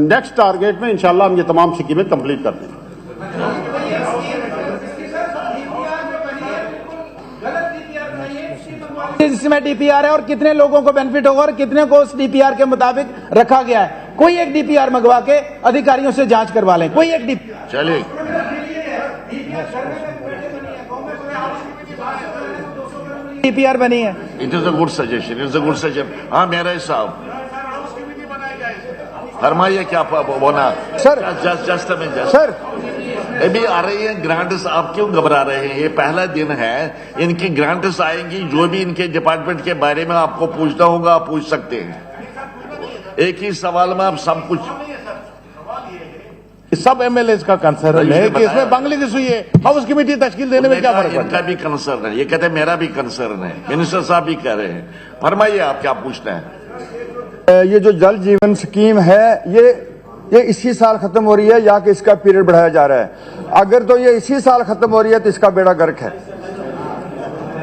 S3: नेक्स्ट टारगेट में इंशाअल्लाह हम ये तमाम स्कीमें कंप्लीट कर देंगे।
S11: जिसमें DPR है और कितने लोगों को बेनिफिट होगा और कितने को उस DPR के मुताबिक रखा गया है। कोई एक DPR मंगवा के अधिकारियों से जांच करवा लें, कोई एक DPR।
S4: चलिए
S11: DPR बनी है।
S4: It is a good suggestion, it is a good suggestion. हाँ मेरा साहब फरमाइए क्या बोना
S2: सर।
S4: जस्ट
S2: सर
S4: अभी आ रही है ग्रांट्स, आप क्यों घबरा रहे हैं? ये पहला दिन है, इनकी ग्रांट्स आएंगी, जो भी इनके डिपार्टमेंट के बारे में आपको पूछना होगा आप पूछ सकते हैं। एक ही सवाल में आप सब कुछ,
S10: सब एमएलए का कंसर्न है कि इसमें बांग्लादेश हुई है, हाउस कमेटी तश्कील देने में क्या फर्क पड़ता है?
S4: इनका भी कंसर्न है, ये कहते हैं मेरा भी कंसर्न है, मिनिस्टर साहब भी कह रहे हैं। फरमाइए आप क्या पूछना है?
S2: ये जो जल जीवन स्कीम है ये इसी साल खत्म हो रही है या कि इसका पीरियड बढ़ाया जा रहा है? अगर तो ये इसी साल खत्म हो रही है तो इसका बेड़ा गर्क है।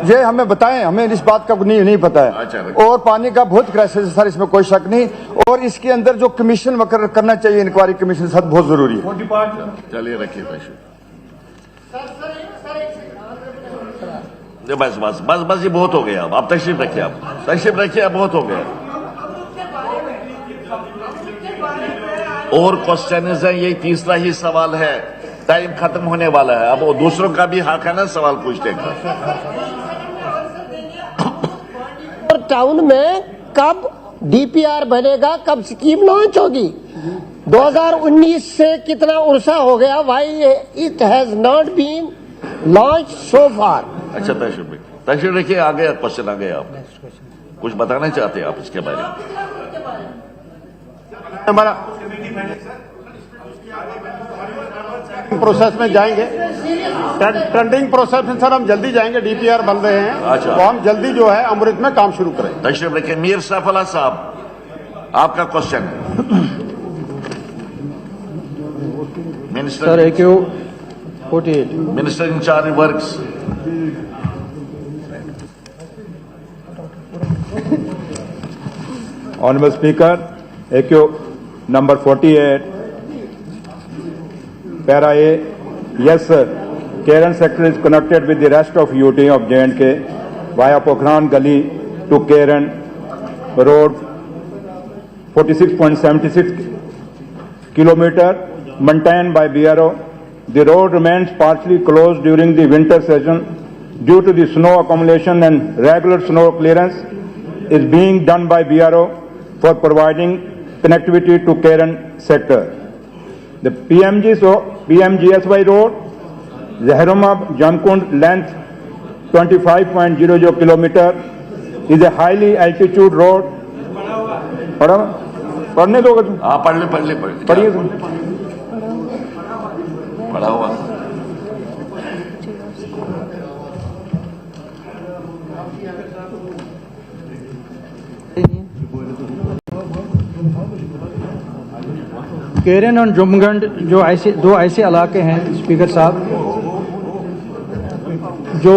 S2: ये हमें बताएं, हमें इस बात का नहीं पता है। और पानी का बहुत क्राइसिस है सर, इसमें कोई शक नहीं। और इसके अंदर जो कमीशन वगैरह करना चाहिए, इंक्वायरी कमीशन सर बहुत जरूरी है।
S4: चलिए रखिए बस बस बस बस ये बहुत हो गया। अब आप तशरीफ रखिए, आप तशरीफ रखिए, बहुत हो गया। और क्वेश्चन है, ये तीसरा ही सवाल है, टाइम खत्म होने वाला है। अब वो दूसरों का भी हक है ना सवाल पूछने का।
S9: और टाउन में कब DPR बनेगा, कब स्कीम लॉन्च होगी? 2019 से कितना उर्सा हो गया, why it has not been launch so far?
S4: अच्छा तशरीफ रखिए, आ गया क्वेश्चन, आ गया। आप कुछ बताना चाहते हैं आप इसके बारे में?
S3: हमारा प्रोसेस में जाएंगे, टेंडरिंग प्रोसेस में सर हम जल्दी जाएंगे। DPR बन रहे हैं,
S4: अच्छा।
S3: तो हम जल्दी जो है अमृत में काम शुरू करें।
S4: तशरीफ रखिए। मीर सैफुल्लाह साहब, आपका क्वेश्चन है। Minister
S11: sir AQ 48
S4: minister in charge works.
S12: Honorable Speaker, AQ number 48, Para A. Yes, sir. Karen sector is connected with the rest of UT of J&K via Pokhran Gully to Karen Road, 46.76 kilometer, maintained by BRO. The road remains partially closed during the winter season due to the snow accumulation, and regular snow clearance is being done by BRO for providing connectivity to Karen sector. The PMGSY road, Zahroma Jamkund, length 25.00 kilometer, is a highly altitude road. पढ़ने दोगे तुम?
S4: हाँ पढ़ ले
S12: पढ़िए।
S4: पढ़ा हुआ।
S11: केरन और जुमगंड जो ऐसे दो ऐसे इलाके हैं स्पीकर साहब जो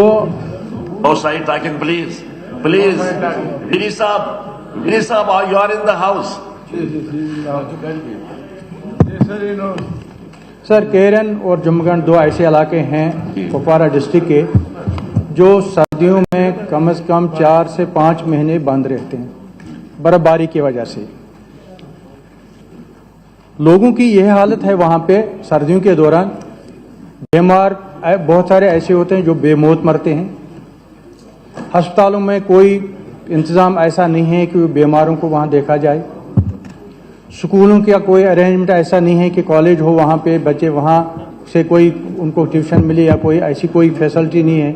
S4: Outside talking, please. Please. Biri Saab, you are in the house.
S11: Sir Keran और जुमगंड दो ऐसे इलाके हैं कुपवारा डिस्ट्रिक्ट के जो सर्दियों में कम से कम 4 से 5 महीने बंद रहते हैं बर्फबारी की वजह से। लोगों की यह हालत है वहां पे सर्दियों के दौरान। बीमार बहुत सारे ऐसे होते हैं जो बेमौत मरते हैं। अस्पतालों में कोई इंतजाम ऐसा नहीं है कि बीमारों को वहां देखा जाए। स्कूलों का कोई अरेंजमेंट ऐसा नहीं है कि कॉलेज हो वहां पे बच्चे वहां से कोई उनको ट्यूशन मिले या कोई ऐसी कोई फैसिलिटी नहीं है।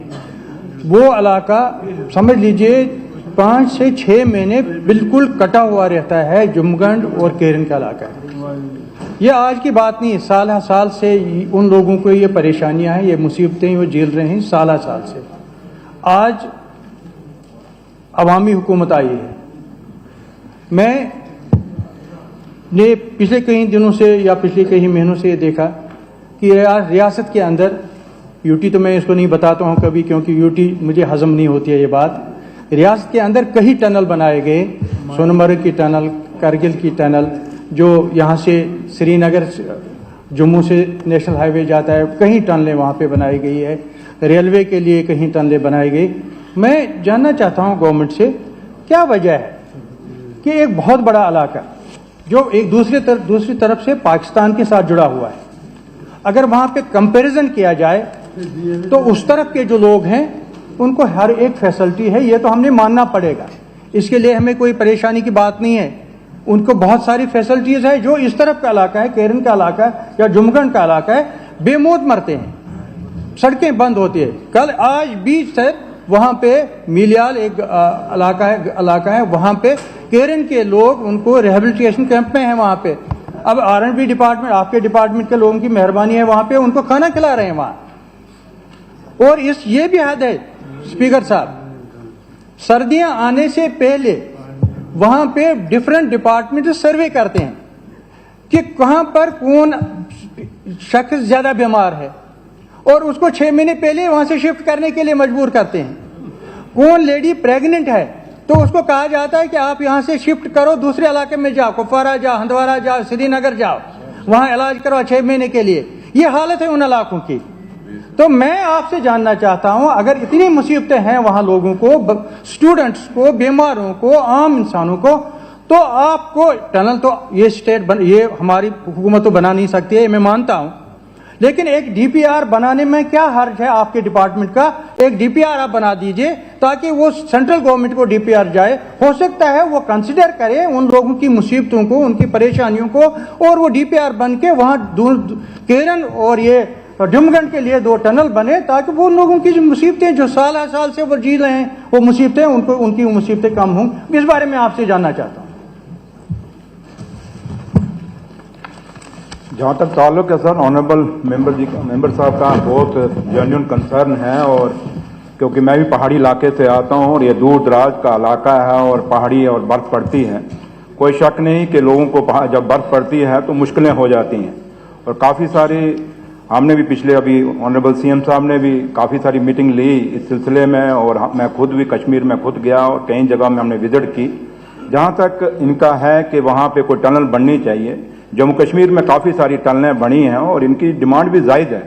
S11: वो इलाका समझ लीजिए 5 से 6 महीने बिल्कुल कटा हुआ रहता है। जुमगंड और केरन का इलाका है। ये आज की बात नहीं है, साल से उन लोगों को ये परेशानियां हैं, ये मुसीबतें वो झेल रहे हैं साल से। आज अवामी हुकूमत आई है। मैं ने पिछले कई दिनों से या पिछले कई महीनों से ये देखा कि रियासत के अंदर यूटी तो मैं इसको नहीं बताता हूं कभी क्योंकि यूटी मुझे हजम नहीं होती है ये बात। रियासत के अंदर कई टनल बनाए गए, सोनमर्ग की टनल, करगिल की टनल, जो यहाँ से श्रीनगर जम्मू से नेशनल हाईवे जाता है, कहीं टनलें वहाँ पे बनाई गई है। रेलवे के लिए कहीं टनलें बनाई गई। मैं जानना चाहता हूँ गवर्नमेंट से क्या वजह है कि एक बहुत बड़ा इलाका जो एक दूसरी तरफ से पाकिस्तान के साथ जुड़ा हुआ है, अगर वहाँ पे कंपैरिजन किया जाए तो उस तरफ के जो लोग हैं उनको हर एक फैसिलिटी है, ये तो हमने मानना पड़ेगा। इसके लिए हमें कोई परेशानी की बात नहीं है। उनको बहुत सारी फैसिलिटीज है। जो इस तरफ का इलाका है, केरन का इलाका है या जुमगंड का इलाका है, बेमौत मरते हैं, सड़कें बंद होती है। कल आज बीच से वहां पे मिलियाल एक इलाका है वहां पे केरन के लोग उनको रिहेबिलिटेशन कैंप में है वहां पे। अब R&B डिपार्टमेंट, आपके डिपार्टमेंट के लोगों की मेहरबानी है, वहां पे उनको खाना खिला रहे हैं वहां। और ये भी हद है स्पीकर साहब, सर्दियां आने से पहले वहां पे डिफरेंट डिपार्टमेंट सर्वे करते हैं कि कहां पर कौन शख्स ज्यादा बीमार है और उसको 6 महीने पहले वहां से शिफ्ट करने के लिए मजबूर करते हैं। कौन लेडी प्रेग्नेंट है तो उसको कहा जाता है कि आप यहां से शिफ्ट करो, दूसरे इलाके में जाओ, कुपवारा जाओ, हंदवारा जाओ, श्रीनगर जाओ, वहां इलाज करो 6 महीने के लिए। ये हालत है उन इलाकों की। तो मैं आपसे जानना चाहता हूं, अगर इतनी मुसीबतें हैं वहां लोगों को, स्टूडेंट्स को, बीमारों को, आम इंसानों को, तो आपको टनल तो ये हमारी हुकूमत तो बना नहीं सकती है, मैं मानता हूं, लेकिन एक डीपीआर बनाने में क्या हर्ज है आपके डिपार्टमेंट का? एक डीपीआर आप बना दीजिए ताकि वो सेंट्रल गवर्नमेंट को डीपीआर जाए। हो सकता है वो कंसिडर करे उन लोगों की मुसीबतों को, उनकी परेशानियों को, और वो डीपीआर बन के वहां केरन और ये जुमगंड के लिए 2 टनल बने ताकि वो लोगों की जो मुसीबतें जो साल से वो जी रहे हैं, वो मुसीबतें उनकी मुसीबतें कम हों। इस बारे में आपसे जानना चाहता हूं।
S12: जहाँ तक ताल्लुक है सर, ऑनरेबल मेंबर साहब का बहुत जेन्युइन कंसर्न है, और क्योंकि मैं भी पहाड़ी इलाके से आता हूँ और ये दूर दराज का इलाका है और पहाड़ी और बर्फ पड़ती है। कोई शक नहीं कि लोगों को जब बर्फ पड़ती है तो मुश्किलें हो जाती हैं, और काफ़ी सारी हमने भी पिछले अभी ऑनरेबल सीएम साहब ने भी काफ़ी सारी मीटिंग ली इस सिलसिले में, और मैं खुद भी कश्मीर में खुद गया और कई जगह में हमने विजिट की। जहाँ तक इनका है कि वहाँ पे कोई टनल बननी चाहिए, जम्मू कश्मीर में काफ़ी सारी टनलें बनी हैं और इनकी डिमांड भी जायज़ है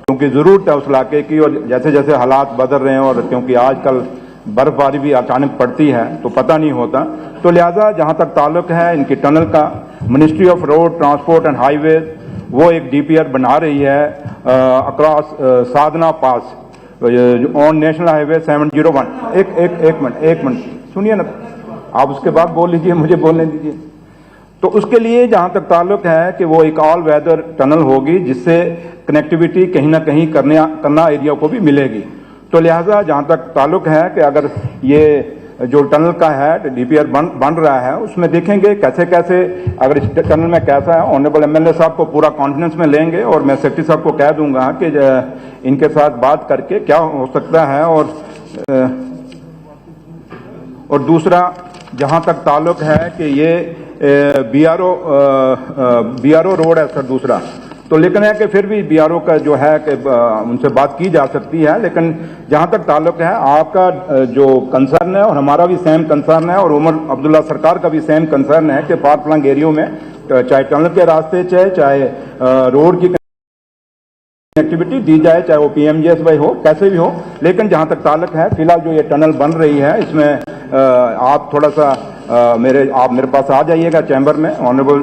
S12: क्योंकि ज़रूरत है उस इलाके की, और जैसे जैसे हालात बदल रहे हैं और क्योंकि आजकल बर्फबारी भी अचानक पड़ती है तो पता नहीं होता, तो लिहाजा जहाँ तक ताल्लुक है इनकी टनल का, ministry of road transport and highways वो एक डीपीआर बना रही है across Sadhana pass on national highway 701। एक मिनट सुनिए ना, आप उसके बाद बोल लीजिए, मुझे बोलने दीजिए। तो उसके लिए जहां तक ताल्लुक है कि वो एक ऑल वेदर टनल होगी जिससे कनेक्टिविटी कहीं ना कहीं करना एरिया को भी मिलेगी। तो लिहाजा जहां तक ताल्लुक है कि अगर ये जो टनल का है डीपीआर बन रहा है उसमें देखेंगे कैसे कैसे, अगर इस टनल में कैसा है, ऑनरेबल एमएलए साहब को पूरा कॉन्फिडेंस में लेंगे और मैं सेक्रेटरी साहब को कह दूंगा कि इनके साथ बात करके क्या हो सकता है। और दूसरा जहां तक ताल्लुक है कि ये बीआरओ रोड है सर दूसरा, तो लेकिन है कि फिर भी बीआरओ का जो है कि उनसे बात की जा सकती है, लेकिन जहां तक ताल्लुक है आपका जो कंसर्न है और हमारा भी सेम कंसर्न है और उमर अब्दुल्ला सरकार का भी सेम कंसर्न है कि फार फ्लंग एरियो में चाहे टनल के रास्ते चाहे रोड की एक्टिविटी दी जाए, चाहे वो पीएमजीएसवाई हो कैसे भी हो, लेकिन जहां तक ताल्लुक है फिलहाल जो ये टनल बन रही है इसमें आप थोड़ा सा आप मेरे पास आ जाइएगा चैम्बर में, ऑनरेबल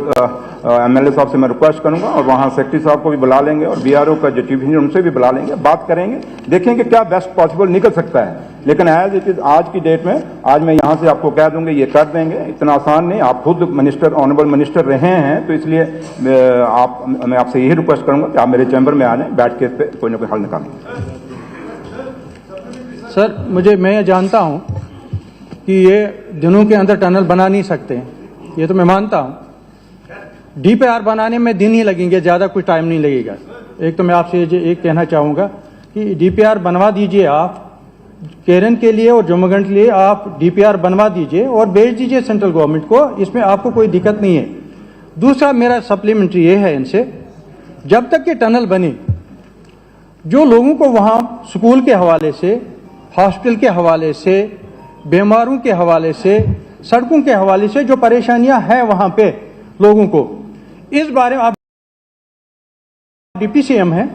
S12: एमएलए साहब से मैं रिक्वेस्ट करूंगा और वहां सेक्रेटरी साहब को भी बुला लेंगे और बीआरओ का जो चीफ इंजीनियर उनसे भी बुला लेंगे, बात करेंगे, देखेंगे क्या बेस्ट पॉसिबल निकल सकता है। लेकिन एज इट इज आज की डेट में आज मैं यहां से आपको कह दूंगा ये कर देंगे, इतना आसान नहीं, आप खुद मिनिस्टर ऑनरेबल मिनिस्टर रहे हैं, तो इसलिए मैं आपसे यही रिक्वेस्ट करूंगा कि आप मेरे चैम्बर में आ जाएं, बैठ के इस पर कोई ना कोई हल निकालें।
S13: सर मैं जानता हूं कि ये दिनों के अंदर टनल बना नहीं सकते, ये तो मैं मानता हूं। डीपीआर बनाने में दिन ही लगेंगे, ज्यादा कुछ टाइम नहीं लगेगा। एक तो मैं आपसे एक कहना चाहूंगा कि डीपीआर बनवा दीजिए, आप केरन के लिए और जुम्मगढ़ के लिए आप डीपीआर बनवा दीजिए और भेज दीजिए सेंट्रल गवर्नमेंट को, इसमें आपको कोई दिक्कत नहीं है। दूसरा मेरा सप्लीमेंट्री ये है इनसे, जब तक ये टनल बने जो लोगों को वहां स्कूल के हवाले से, हॉस्पिटल के हवाले से, बीमारों के हवाले से, सड़कों के हवाले से जो परेशानियां हैं वहां पे लोगों को, इस बारे में आप डिप्टी सीएम हैं,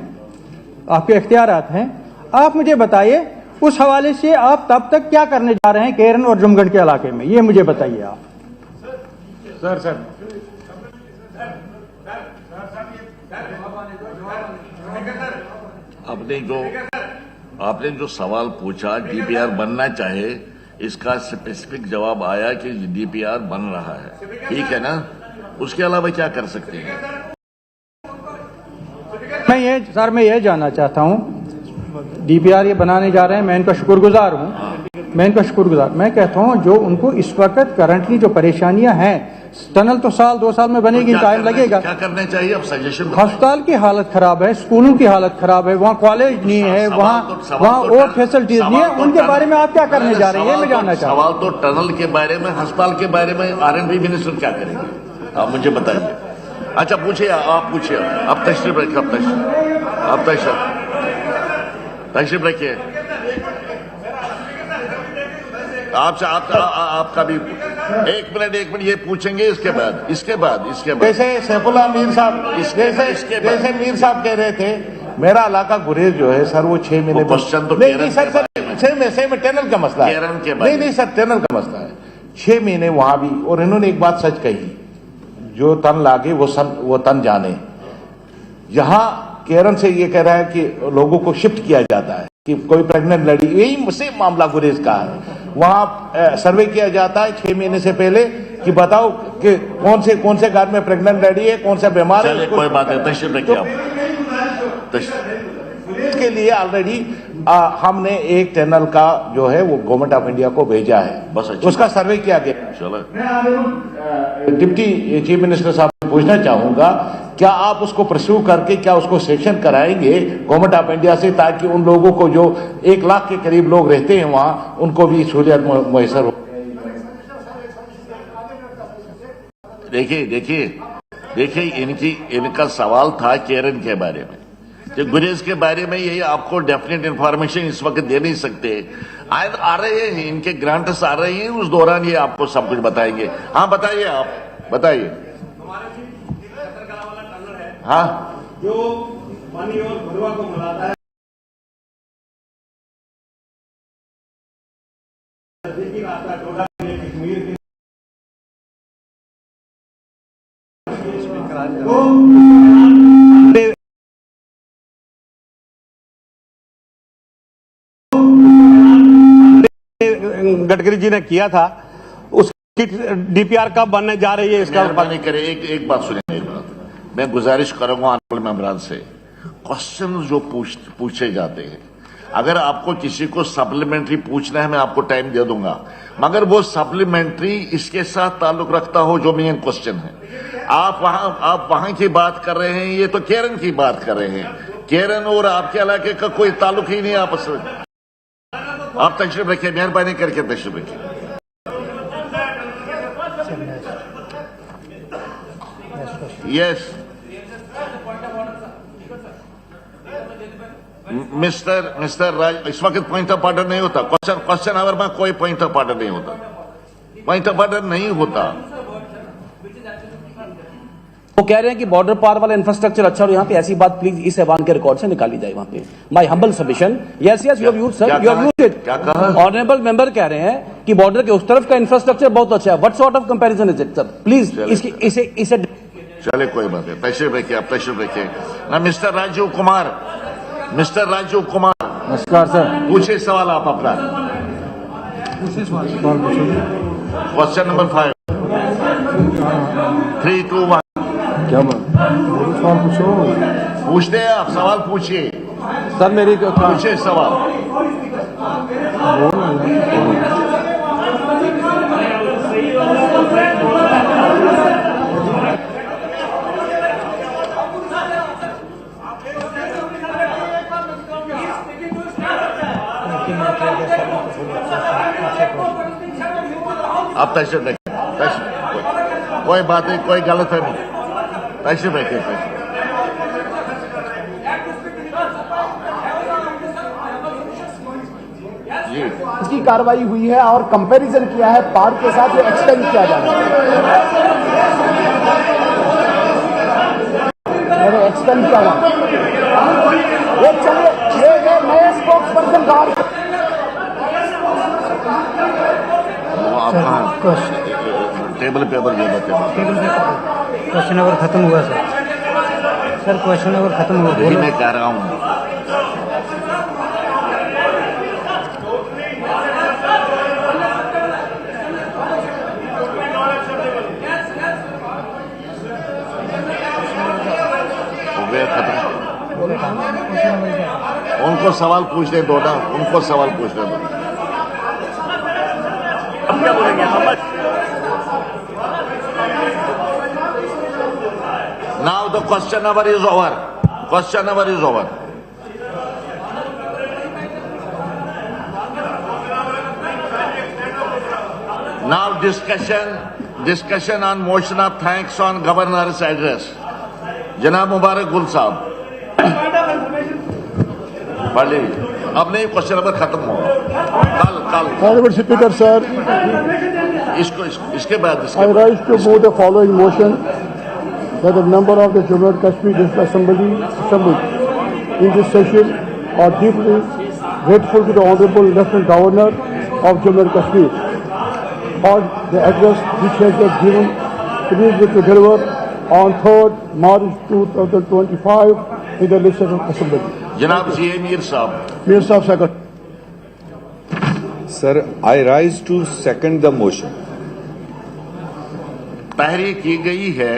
S13: आपके इख्तियारात हैं, आप मुझे बताइए उस हवाले से आप तब तक क्या करने जा रहे हैं केरन और जुम्मगढ़ के इलाके में, ये मुझे बताइए आप।
S6: सर
S4: आपने जो सवाल पूछा डीपीआर बनना चाहे, इसका स्पेसिफिक जवाब आया कि डीपीआर बन रहा है, ठीक है ना, उसके अलावा क्या कर सकते हैं?
S13: मैं ये जानना चाहता हूं, डीपीआर ये बनाने जा रहे हैं, मैं इनका शुक्रगुजार हूं, मैं कहता हूं जो उनको इस वक्त करंटली जो परेशानियां हैं, टनल तो साल 2 साल में बनेगी, टाइम लगेगा।
S4: क्या करना चाहिए अब सजेशन?
S13: अस्पताल की हालत खराब है, स्कूलों की हालत खराब है, वहाँ कॉलेज नहीं है, वहाँ और फैसिलिटीज नहीं है, उनके बारे में आप क्या करने जा रहे हैं, ये मैं जानना चाहता हूँ।
S4: सवाल तो टनल के बारे में, अस्पताल के बारे में आरएनबी मिनिस्टर क्या करेंगे, आप मुझे बताइए। अच्छा पूछिए, आप पूछिए, अब तशरीफ रखिए, अब तशरीफ रखिए, आपका भी एक मिनट ये पूछेंगे, इसके बाद
S10: जैसे सैफुल्लाह मीर साहब जैसे मीर साहब कह रहे थे, मेरा इलाका गुरेज जो है सर वो 6 महीने
S4: क्वेश्चन तो
S10: नहीं सर टनल का मसला है, नहीं सर टनल का मसला है, 6 महीने वहां भी, और इन्होंने एक बात सच कही, जो तन लागे वो तन जाने। यहां केरन से ये कह रहा है कि लोगों को शिफ्ट किया जाता है कि कोई प्रेग्नेंट लड़ी, यही सेम मामला गुरेज का है, वहां सर्वे किया जाता है 6 महीने से पहले कि बताओ कि कौन से घर में प्रेग्नेंट लड़ी है, कौन सा बीमार है,
S4: कोई बात है, तशरीफ रखिए आप।
S10: इसके लिए ऑलरेडी हमने एक टनल का जो है वो गवर्नमेंट ऑफ इंडिया को भेजा है,
S4: बस
S10: उसका सर्वे किया गया।
S4: चलो
S10: डिप्टी चीफ मिनिस्टर साहब से पूछना चाहूंगा, क्या आप उसको परस्यू करके क्या उसको सेक्शन कराएंगे गवर्नमेंट ऑफ इंडिया से, ताकि उन लोगों को जो 1 लाख के करीब लोग रहते हैं वहां, उनको भी सहूलियत मुयसर हो।
S4: देखिए इनका सवाल था केरन के बारे में, कि गुरेज के बारे में यही आपको डेफिनेट इंफॉर्मेशन इस वक्त दे नहीं सकते, आ रहे हैं इनके ग्रांट्स आ रहे हैं, उस दौरान ये आपको सब कुछ बताएंगे। हाँ बताइए, आप बताइए। हाँ
S14: जो पानी और भरवा को मिलाता है, गडकरी जी ने किया था, उसकी डीपीआर कब बनने जा रही है, इसका
S4: नहीं करे। एक बात सुनिए, मैं गुजारिश करूंगा ऑनरेबल मेंबरान से, क्वेश्चन जो पूछे जाते हैं, अगर आपको किसी को सप्लीमेंट्री पूछना है मैं आपको टाइम दे दूंगा, मगर वो सप्लीमेंट्री इसके साथ ताल्लुक रखता हो जो मेन क्वेश्चन है। आप वहां की बात कर रहे हैं, ये तो केरन की बात कर रहे हैं, केरन और आपके इलाके का कोई ताल्लुक ही नहीं आपस में। आप तशरीफ रखिए, मेहरबानी करके तशरीफ रखिए। यस मिस्टर राज, इस वक्त पॉइंट ऑफ ऑर्डर नहीं होता। क्वेश्चन आवर में कोई पॉइंट ऑफ ऑर्डर नहीं होता, पॉइंट ऑफ ऑर्डर नहीं होता।
S15: वो कह रहे हैं कि बॉर्डर पार वाला इंफ्रास्ट्रक्चर अच्छा, और यहाँ पे ऐसी बात प्लीज इस ऐवान के रिकॉर्ड से निकाली जाए। वहां पे my humble submission. Yes yes, you have used sir, you have used it. Honourable member कह रहे हैं कि बॉर्डर के उस तरफ का इंफ्रास्ट्रक्चर बहुत अच्छा है। What sort of comparison is it sir? Please इसे
S4: चले, कोई बात नहीं, तशरीफ रखिए, आप तशरीफ रखिए ना। मिस्टर राजीव कुमार, मिस्टर राजीव कुमार,
S6: नमस्कार सर।
S4: पूछिए सवाल आप अपना। Question number 5, 3, 2, 1।
S6: क्या सवाल पूछो?
S4: पूछते हैं आप, सवाल पूछिए
S6: सर। मेरी
S4: पूछिए सवाल। आप तशरीफ रखिए, कोई बात नहीं, कोई गलत है नहीं, तशरीफ रखिए। जी,
S16: इसकी कार्रवाई हुई है और कंपैरिजन किया है पार के साथ, ये एक्सटेंड किया जा रहा है, एक्सटेंड किया जा रहा है। ये चलिए, ये नए स्पोक्स पर्सन कहा
S4: टेबल पेपर दे देते हैं।
S13: क्वेश्चन अवर खत्म हुआ सर, क्वेश्चन अवर खत्म हुआ।
S4: यही मैं कह रहा हूं। हो गया खत्म। उनको सवाल पूछने दो ना, उनको सवाल पूछने दो। अब क्या बोलेंगे? Now the question hour is over. Question hour is over. Now discussion on motion of thanks on governor's address. जनाब मुबारक गुल साहब, पढ़ लीजिए। अब नहीं, क्वेश्चन नंबर खत्म होगा कल।
S3: स्पीकर सर,
S4: इसके बाद
S3: I rise to move the following motion that the member of the Jammu and Kashmir District Assembly in this session are deeply grateful to the Honorable Lieutenant Governor of Jammu and Kashmir for the address which has been given to deliver on 3rd March 2025 in the Legislative Assembly.
S4: जनाब CA Mir साहब।
S3: Mir Sahib second.
S10: Sir, I rise to second the motion.
S4: तहरीर की गई है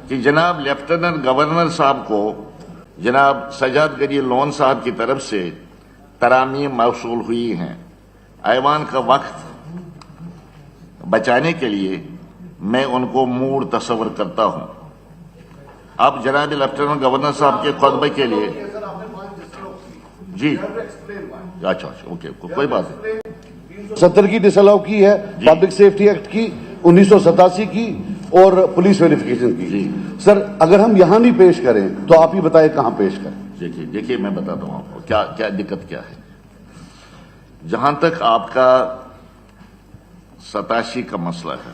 S4: कि जनाब lieutenant governor साहब को जनाब सजाद गरी लोन साहब की तरफ से तरामी मौसूल हुई हैं। ऐवान का वक्त बचाने के लिए मैं उनको मूड तस्वर करता हूं। अब जनाब लेफ्टिनेंट गवर्नर साहब के खुतबे के लिए जी, अच्छा ओके, कोई बात नहीं।
S17: 70 की डिसअलाउ की है, पब्लिक सेफ्टी एक्ट की, 1987 की और पुलिस वेरिफिकेशन की। सर, अगर हम यहां नहीं पेश करें तो आप ही बताएं कहां पेश करें।
S4: देखिए मैं बताता हूं आपको क्या दिक्कत क्या है। जहां तक आपका 87 का मसला है,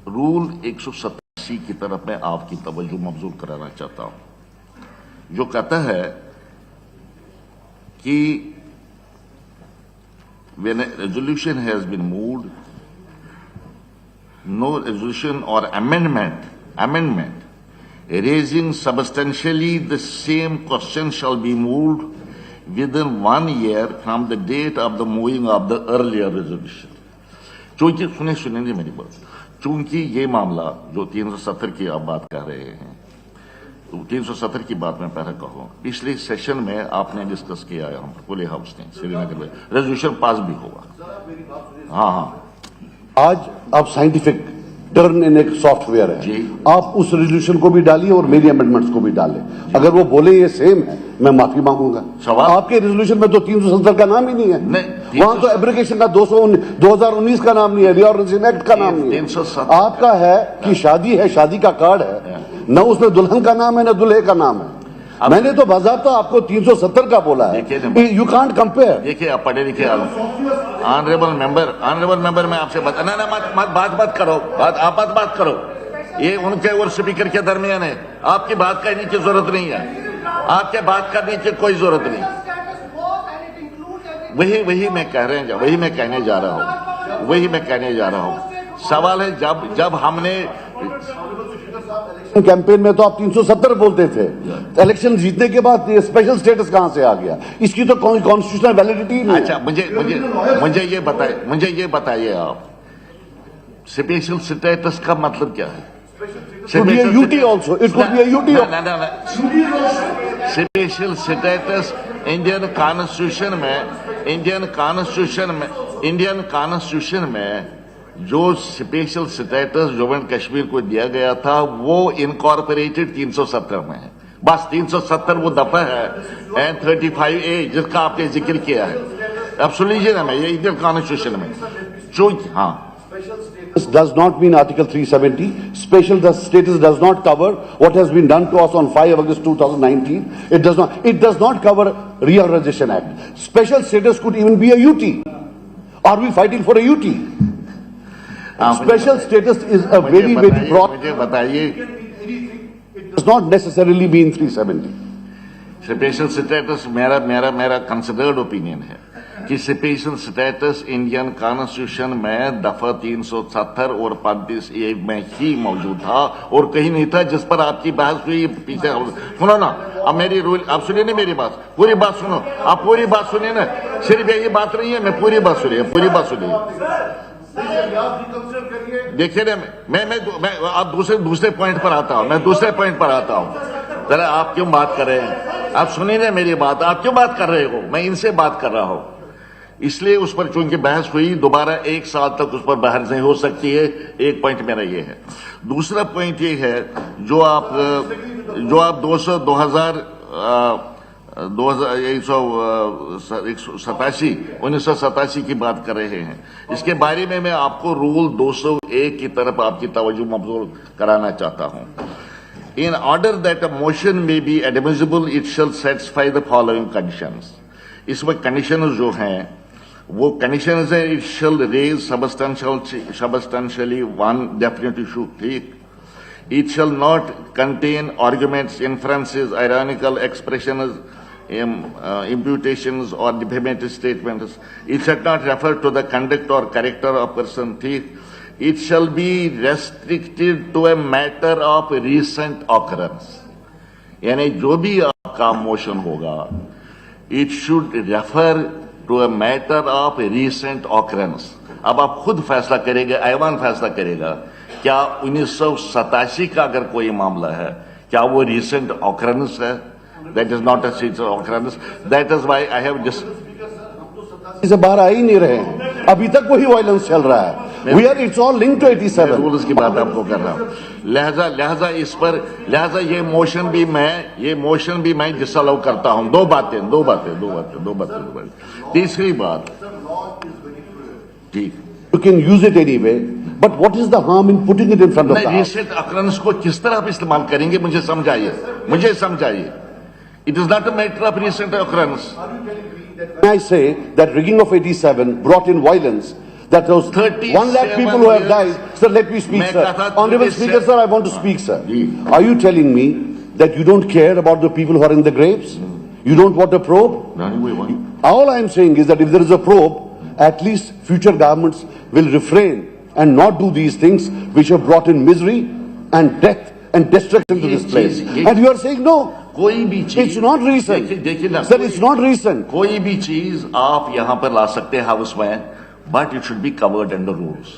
S4: रूल 187 की तरफ मैं आपकी तवज्जो मबजूल कराना चाहता हूं, जो कहता है कि when a resolution has been moved, no resolution or amendment raising substantially the same question shall be moved within 1 year from the date of the moving of the earlier resolution. चूंकि सुनिए मेरी बात, चूंकि ये मामला जो 370 की आप बात कर रहे हैं, 370 की बात मैं पहले कहूँ, पिछले सेशन में आपने डिस्कस किया है, हम पुले हाउस ने श्रीनगर में रेजोल्यूशन पास भी हुआ। हाँ,
S17: आज आप साइंटिफिक टर्न इन एक सॉफ्टवेयर है, आप उस रेजोल्यूशन को भी डालिए और मेरी अमेंडमेंट्स को भी डालें। अगर वो बोले ये सेम है, मैं माफी मांगूंगा। आपके रेजोल्यूशन में तो 370 का नाम ही नहीं है, वहां तो एब्रिकेशन का 2019 का नाम नहीं है, रीऑर्गेनाइजेशन एक्ट का नाम नहीं है। आपका है कि शादी है, शादी का कार्ड है, न उसमें दुल्हन का नाम है न दूल्हे का नाम है। मैंने तो बाज़ाब्ता आपको 370 का बोला है। You can't compare.
S4: देखिए आप पढ़े लिखे ऑनरेबल मेंबर मैं आपसे बता ना बात करो, आप बात करो। ये उनके और स्पीकर के दरमियान है, आपकी बात करने की जरूरत नहीं है, आपके बात करने की कोई जरूरत नहीं। वही मैं कह रहे हैं, वही मैं कहने जा रहा हूं। सवाल है जब हमने
S17: कैंपेन में तो आप 370 बोलते थे, इलेक्शन जीतने के बाद ये स्पेशल स्टेटस कहां से आ गया? इसकी तो कॉन्स्टिट्यूशनल वैलिडिटी नहीं।
S4: अच्छा मुझे ये बताइए आप, स्पेशल स्टेटस का मतलब क्या है?
S17: UT also, it could be a UT.
S4: Special status Indian constitution में जो special status Jammu and Kashmir को दिया गया था वो इनकॉर्पोरेटेड 370 में है। बस 370 वो दफा है एंड 35A जिसका आपने जिक्र किया है। अब सुन लीजिए ना, मैं ये इंडियन कॉन्स्टिट्यूशन में जो
S17: does not mean Article 370. Special status does not cover what has been done to us on 5 August 2019. It does not cover Reorganization Act. Special status could even be a UT. Are we fighting for a UT? Special status is a very broad.
S4: मुझे बताइए,
S17: it does not necessarily mean 370.
S4: Special status मेरा considered opinion है कि special status Indian constitution में दफा 370 और 35A में ही मौजूद था और कहीं नहीं था, जिस पर आपकी बहस हुई पीछे। सुनो ना, अब मेरी रूल आप सुनिए ना, मेरी बात पूरी बात सुनो, आप पूरी बात सुनिए ना, सिर्फ यही बात नहीं है, मैं पूरी बात सुनिए। देखिए ना, मैं आप दूसरे पॉइंट पर आता हूं। जरा आप क्यों बात कर रहे हैं? आप सुनिए ना मेरी बात, आप क्यों बात कर रहे हो? मैं इनसे बात कर रहा हूं, इसलिए उस पर चूंकि बहस हुई, दोबारा 1 साल तक उस पर बहस नहीं हो सकती है। एक पॉइंट मेरा ये है। दूसरा पॉइंट ये है, जो आप 1987 की बात कर रहे हैं, इसके बारे में मैं आपको रूल 201 की तरफ आपकी तवज्जो मबजूल कराना चाहता हूं। In order that a motion may be admissible, it shall satisfy the following conditions. इसमें conditions जो हैं, वो conditions है, it shall raise substantially one definite issue, ठीक? It shall not contain arguments, inferences, ironical expressions, imputations or defamatory statements. It shall not refer to the conduct or character of person, ठीक? It shall be restricted to a matter of recent occurrence. यानी जो भी आपका motion होगा, it should refer to a matter of recent occurrence. अब आप खुद फैसला करेंगे, ऐवान फैसला करेगा, क्या 1987 का अगर कोई मामला है, क्या वो recent occurrence है? That is not a recent occurrence. That is why I have just
S17: से बाहर आ ही नहीं रहे हैं, अभी तक वही वायलेंस चल रहा है। It's all linked to 87.
S4: Rules की बात आपको कर रहा हूं, लिहाजा ये मोशन भी मैं डिसअलाउ करता हूं। दो बातें। तीसरी बात, ठीक,
S17: you can use it anyway, but what is the harm in putting it in front of the House?
S4: Recent occurrence को किस तरह आप इस्तेमाल करेंगे, मुझे समझाइए। It is not a matter of recent occurrence.
S17: I say that rigging of 87 brought in violence, that those 1 lakh people who have died. Sir, let me speak, sir. Honorable Speaker, sir, I want to speak, sir. Are you telling me that you don't care about the people who are in the graves? You don't want a probe? All I am saying is that if there is a probe, at least future governments will refrain and not do these things which have brought in misery and death and destruction to this place. And you are saying no.
S4: कोई भी चीज,
S17: it's not recent.
S4: देखिए ना,
S17: sir, it's not recent.
S4: कोई भी चीज आप यहां पर ला सकते हैं हाउस में, but it should be covered under rules.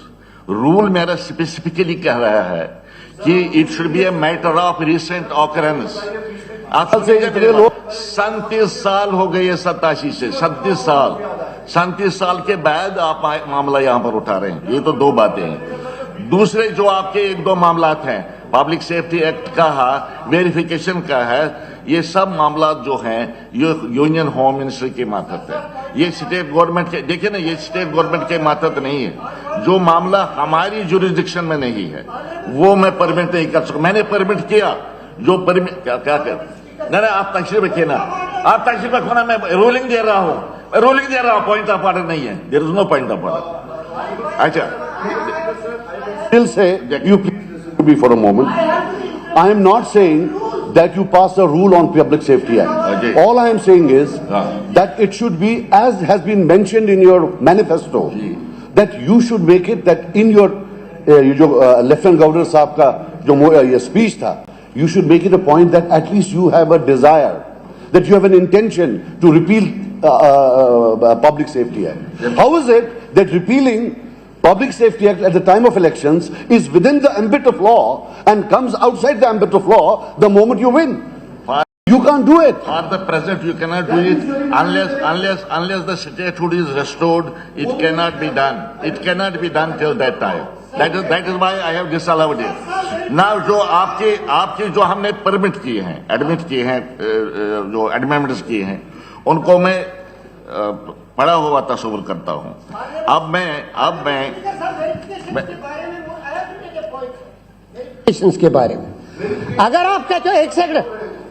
S4: Rule मेरा स्पेसिफिकली कह रहा है कि it should be a matter of recent occurrence. आप 37 साल हो गए 87 से, 37 साल के बाद आप मामला यहां पर उठा रहे हैं। ये तो दो बातें हैं। दूसरे जो आपके एक दो मामलात हैं, पब्लिक सेफ्टी एक्ट का है, वेरिफिकेशन का है, ये सब मामला जो हैं ये यूनियन होम मिनिस्ट्री के मातहत है। ये स्टेट गवर्नमेंट के, देखिए ना, ये स्टेट गवर्नमेंट के मातहत नहीं है। जो मामला हमारी जुरिस्डिक्शन में नहीं है वो मैं परमिट नहीं कर सकता। मैंने परमिट किया जो परमिट क्या कर नहीं, आप तशरीफ रखिए ना, आप तशरीफ रखो ना, मैं रूलिंग दे रहा हूं, पॉइंट ऑफ ऑर्डर नहीं है, there is no point of order. अच्छा,
S17: Still say, you please me for a moment. I am not saying that you pass a rule on Public Safety Act. All I am saying is that it should be, as has been mentioned in your manifesto, that you should make it that in your जो Lieutenant Governor साहब का जो ये speech था, you should make it a point that at least you have a desire, that you have an intention to repeal Public Safety Act. How is it that repealing Public Safety Act at the time of elections is within the ambit of law and comes outside the ambit of law the moment you win? You can't do it.
S4: For the present, you cannot do it unless the statehood is restored. It cannot be done. It cannot be done till that time. That is why I have disallowed it. Now, जो आपके जो हमने permit किए हैं, admit किए हैं, जो एडमेंट्स किए हैं, उनको मैं पड़ा हुआ तस्वीर करता हूं। अब मैं
S9: के बारे में अगर आप कहते हो,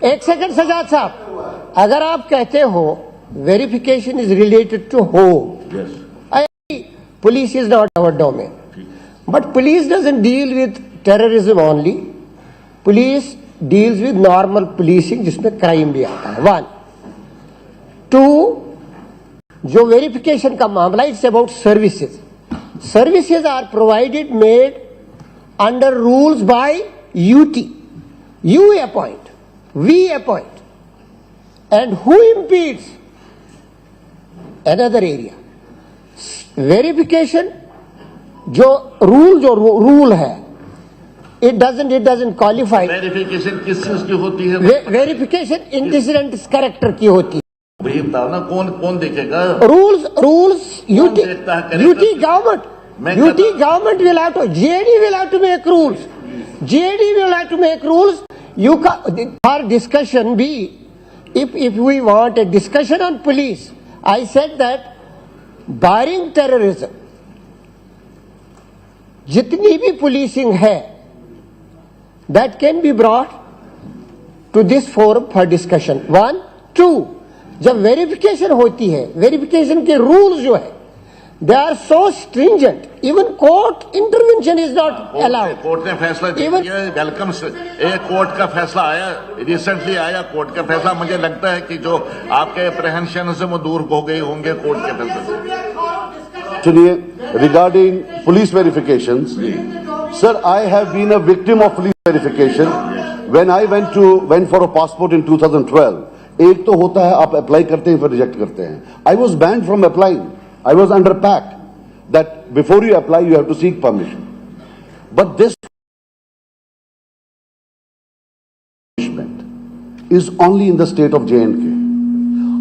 S9: एक सेकंड सजाद साहब, अगर आप कहते हो verification is related to home, police is not our domain, but police doesn't deal with terrorism only, police deals with normal policing जिसमें क्राइम भी आता है। 1 2 जो वेरिफिकेशन का मामला, it's about services. Services are provided made under rules by UT. You appoint, we appoint, and who impedes another area. Verification जो rule है, it doesn't qualify.
S4: Verification किस चीज की होती है?
S9: वेरिफिकेशन इंसिडेंट कैरेक्टर की होती है।
S4: वही बताओ ना, कौन देखेगा?
S9: Rules UT government will have to, GAD will have to make rules. GAD will have to make rules. You can, our discussion be, if we want a discussion on police, I said that barring terrorism, जितनी भी policing है, that can be brought to this forum for discussion. 1 2 जब verification होती है, verification के rules जो है, they are so stringent, even court intervention is not allowed.
S4: Court ने फैसला दिया, वेलकम। एक कोर्ट का फैसला आया, रिसेंटली आया कोर्ट का फैसला। मुझे लगता है कि जो आपके अप्रहेंशन से वो दूर हो गए होंगे कोर्ट के फैसले।
S17: सुनिए, regarding police verifications, sir, I have been a victim of police verification when I went for a passport in 2012। एक तो होता है आप अप्लाई करते हैं फिर रिजेक्ट करते हैं। I was banned from applying, I was under pact that before you apply you have to seek permission, but this is only in the state of JNK।